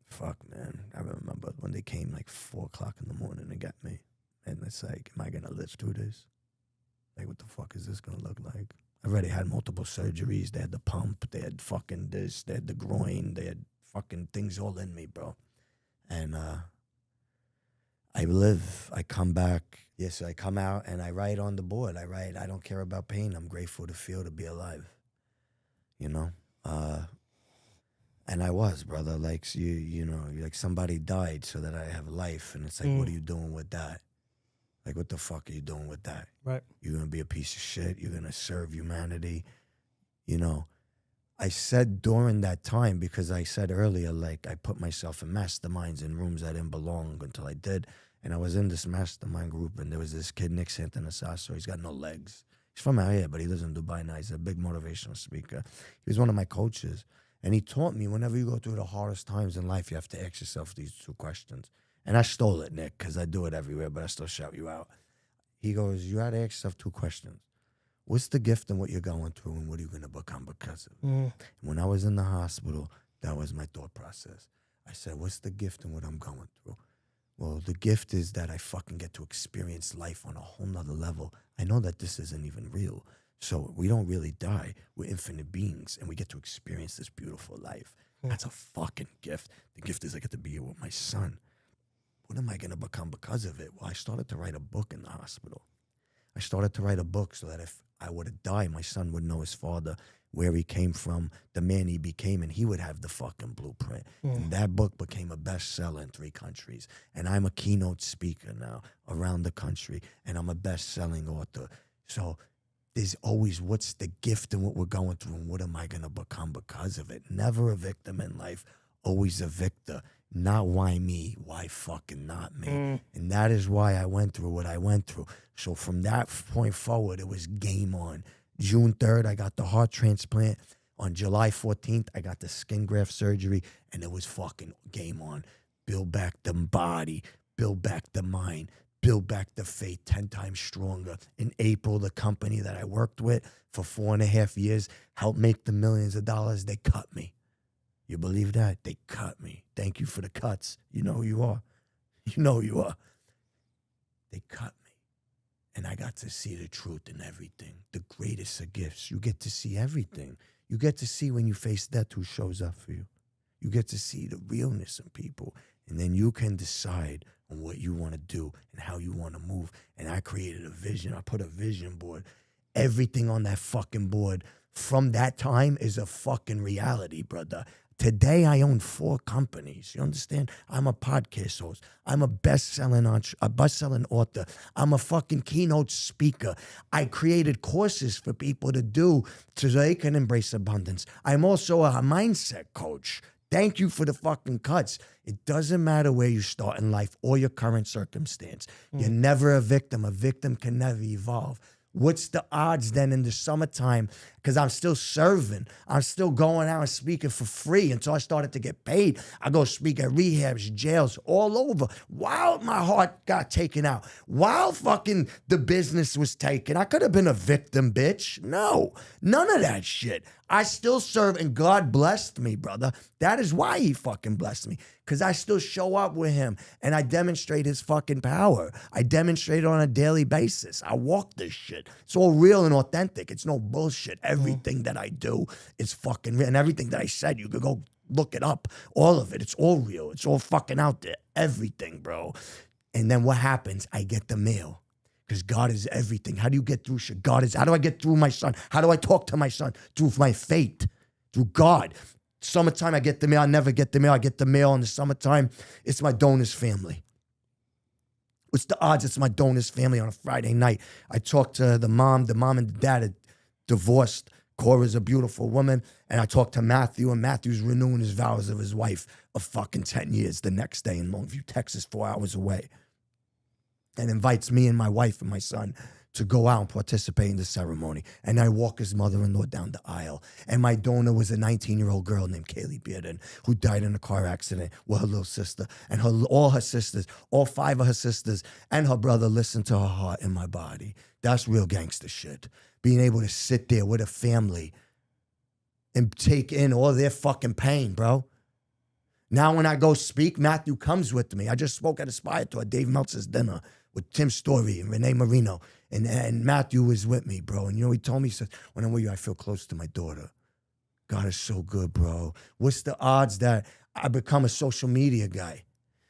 fuck, man. I remember when they came like 4 o'clock in the morning and got me. And it's like, am I going to live through this? Like, what the fuck is this going to look like? I already had multiple surgeries. They had the pump. They had fucking this. They had the groin. They had fucking things all in me, bro. And I live. I come back. Yeah, so I come out and I write on the board. I write, I don't care about pain. I'm grateful to feel to be alive. You know? And I was, brother. Like, you know, like somebody died so that I have life. And it's like, what are you doing with that? Like, what the fuck are you doing with that? Right. You're going to be a piece of shit. You're going to serve humanity. You know, I said during that time, because I said earlier, like, I put myself in masterminds in rooms I didn't belong until I did. And I was in this mastermind group, and there was this kid, Nick Santanasasso. He's got no legs. He's from out here, but he lives in Dubai now. He's a big motivational speaker. He was one of my coaches. And he taught me, whenever you go through the hardest times in life, you have to ask yourself these 2 questions. And I stole it, Nick, because I do it everywhere, but I still shout you out. He goes, you got to ask yourself 2 questions. What's the gift in what you're going through, and what are you going to become because of it? When I was in the hospital, that was my thought process. I said, what's the gift in what I'm going through? Well, the gift is that I fucking get to experience life on a whole nother level. I know that this isn't even real. So we don't really die. We're infinite beings, and we get to experience this beautiful life. That's a fucking gift. The gift is I get to be here with my son. What am I going to become because of it? Well, I started to write a book in the hospital. I started to write a book so that if I would have died, my son would know his father, where he came from, the man he became, and he would have the fucking blueprint. And that book became a bestseller in 3 countries. And I'm a keynote speaker now around the country, and I'm a best-selling author. So there's always what's the gift in what we're going through, and what am I going to become because of it? Never a victim in life, always a victor. Not why me, why fucking not me. And that is why I went through what I went through. So from that point forward, it was game on. June 3rd, I got the heart transplant. On July 14th, I got the skin graft surgery, and it was fucking game on. Build back the body, build back the mind, build back the faith 10 times stronger. In April, the company that I worked with for 4.5 years helped make the millions of dollars. They cut me. You believe that? They cut me. Thank you for the cuts. You know who you are. You know who you are. They cut me. And I got to see the truth in everything. The greatest of gifts. You get to see everything. You get to see when you face death who shows up for you. You get to see the realness in people. And then you can decide on what you want to do and how you want to move. And I created a vision. I put a vision board. Everything on that fucking board from that time is a fucking reality, brother. Today, I own 4 companies. You understand? I'm a podcast host. I'm a best-selling author. I'm a fucking keynote speaker. I created courses for people to do so they can embrace abundance. I'm also a mindset coach. Thank you for the fucking cuts. It doesn't matter where you start in life or your current circumstance. You're never a victim. A victim can never evolve. What's the odds then in the summertime? Because I'm still serving. I'm still going out and speaking for free until I started to get paid. I go speak at rehabs, jails, all over. While my heart got taken out. While fucking the business was taken. I could have been a victim, bitch. No, none of that shit. I still serve, and God blessed me, brother. That is why he fucking blessed me. Because I still show up with him, and I demonstrate his fucking power. I demonstrate it on a daily basis. I walk this shit. It's all real and authentic. It's no bullshit. Everything that I do is fucking real. And everything that I said, you could go look it up. All of it. It's all real. It's all fucking out there. Everything, bro. And then what happens? I get the mail. Because God is everything. How do you get through shit? How do I get through my son? How do I talk to my son? Through my faith. Through God. Summertime, I get the mail. I never get the mail. I get the mail in the summertime. It's my donor's family. What's the odds it's my donor's family on a Friday night? I talk to the mom. The mom and the dad are divorced. Cora's a beautiful woman. And I talk to Matthew, and Matthew's renewing his vows of his wife of fucking 10 years the next day in Longview, Texas, 4 hours away. And invites me and my wife and my son to go out and participate in the ceremony. And I walk his mother-in-law down the aisle. And my donor was a 19-year-old girl named Kaylee Bearden, who died in a car accident with her little sister. And all her sisters, all 5 of her sisters, and her brother listened to her heart and my body. That's real gangster shit. Being able to sit there with a family and take in all their fucking pain, bro. Now when I go speak, Matthew comes with me. I just spoke at Aspire to Dave Meltzer's dinner with Tim Story and Renee Marino. And Matthew was with me, bro. And you know, he told me, he said, when I'm with you, I feel close to my daughter. God is so good, bro. What's the odds that I become a social media guy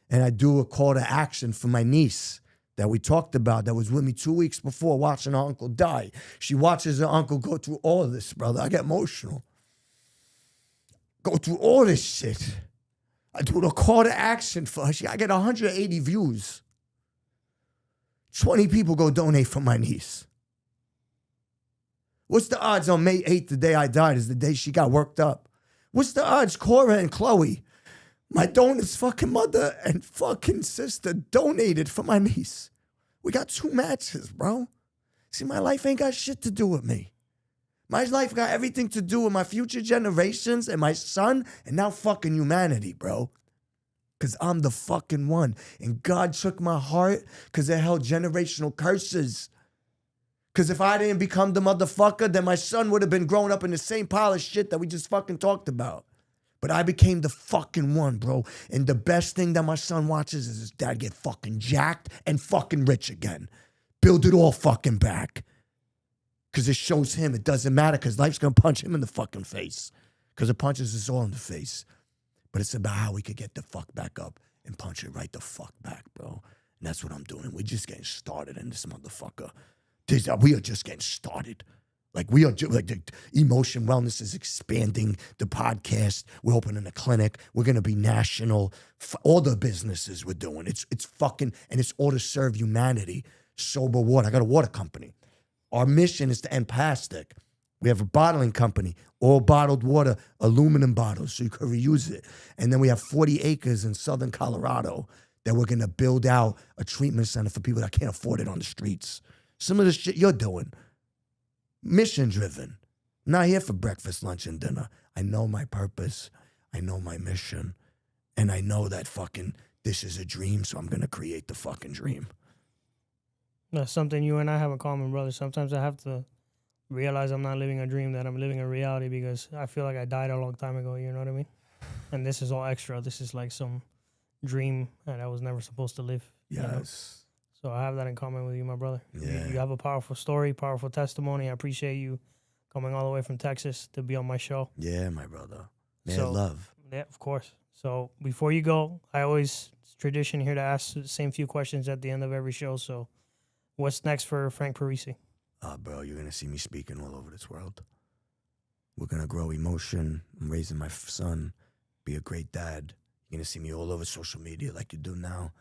and I do a call to action for my niece that we talked about that was with me 2 weeks before watching her uncle die? She watches her uncle go through all of this, brother. I get emotional. Go through all this shit. I do a call to action for her. I get 180 views. 20 people go donate for my niece. What's the odds on May 8th, the day I died, is the day she got worked up? What's the odds Cora and Chloe, my donor's fucking mother and fucking sister, donated for my niece? We got 2 matches, bro. See, my life ain't got shit to do with me. My life got everything to do with my future generations and my son and now fucking humanity, bro. Because I'm the fucking one. And God took my heart because it held generational curses. Because if I didn't become the motherfucker, then my son would have been growing up in the same pile of shit that we just fucking talked about. But I became the fucking one, bro. And the best thing that my son watches is his dad get fucking jacked and fucking rich again. Build it all fucking back. Because it shows him it doesn't matter because life's going to punch him in the fucking face. Because it punches us all in the face. But it's about how we could get the fuck back up and punch it right the fuck back, bro. And that's what I'm doing. We're just getting started in this motherfucker. We are just getting started. Like we are, like the emotion wellness is expanding. The podcast, we're opening a clinic. We're gonna be national. All the businesses we're doing. It's fucking, and it's all to serve humanity. Sober water. I got a water company. Our mission is to end plastic. We have a bottling company, all bottled water, aluminum bottles, so you can reuse it. And then we have 40 acres in southern Colorado that we're gonna build out a treatment center for people that can't afford it on the streets. Some of the shit you're doing. Mission driven. Not here for breakfast, lunch, and dinner. I know my purpose. I know my mission. And I know that fucking this is a dream, so I'm going to create the fucking dream. That's something you and I have in common, brother. Sometimes I have to realize I'm not living a dream, that I'm living a reality because I feel like I died a long time ago, you know what I mean? And this is all extra. This is like some dream that I was never supposed to live. Yes. You know? So I have that in common with you, my brother. Yeah. You have a powerful story, powerful testimony. I appreciate you coming all the way from Texas to be on my show. Yeah, my brother. Man, So- love. Yeah, of course. So before you go, it's tradition here to ask the same few questions at the end of every show. So what's next for Frank Parisi? Bro, you're going to see me speaking all over this world. We're going to grow emotion. I'm raising my son, be a great dad. You're going to see me all over social media like you do now.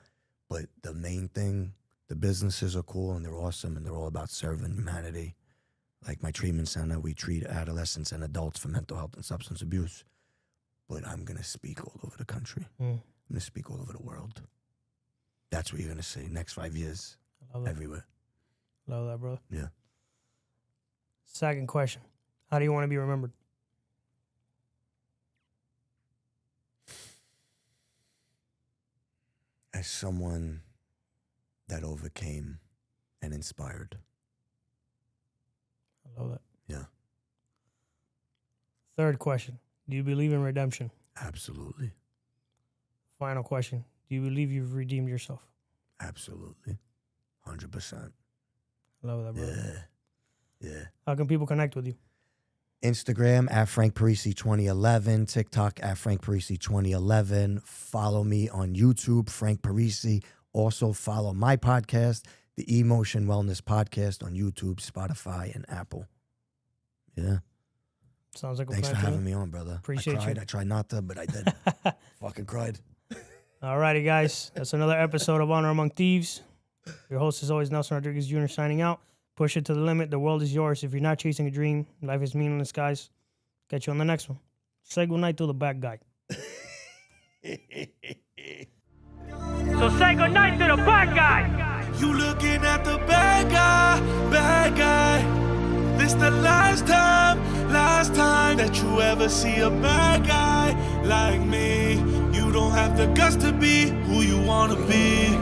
But the main thing, the businesses are cool and they're awesome and they're all about serving humanity. Like my treatment center, we treat adolescents and adults for mental health and substance abuse. But I'm going to speak all over the country. I'm going to speak all over the world. That's what you're going to see next 5 years, I love that. everywhere. Love that, brother. Yeah. Second question. How do you want to be remembered? As someone that overcame and inspired. I love that. Yeah. Third question. Do you believe in redemption? Absolutely. Final question. Do you believe you've redeemed yourself? Absolutely. 100%. I love that, brother. Yeah. How can people connect with you? Instagram at Frank Parisi 2011. TikTok at Frank Parisi 2011. Follow me on YouTube, Frank Parisi. Also follow my podcast, the Emotion Wellness Podcast on YouTube, Spotify, and Apple. Yeah. Sounds like a Thanks for plan to having me. me on, brother. Appreciate I cried. you. I tried not to, but I did. Fucking cried. All righty, guys. That's another episode of Honor Among Thieves. Your host is always Nelson Rodriguez Jr. signing out. Push it to the limit. The world is yours. If you're not chasing a dream, life is meaningless, guys. Catch you on the next one. Say goodnight to the bad guy. So say goodnight to the bad guy. You looking at the bad guy. This the last time that you ever see a bad guy like me. You don't have the guts to be who you wanna be.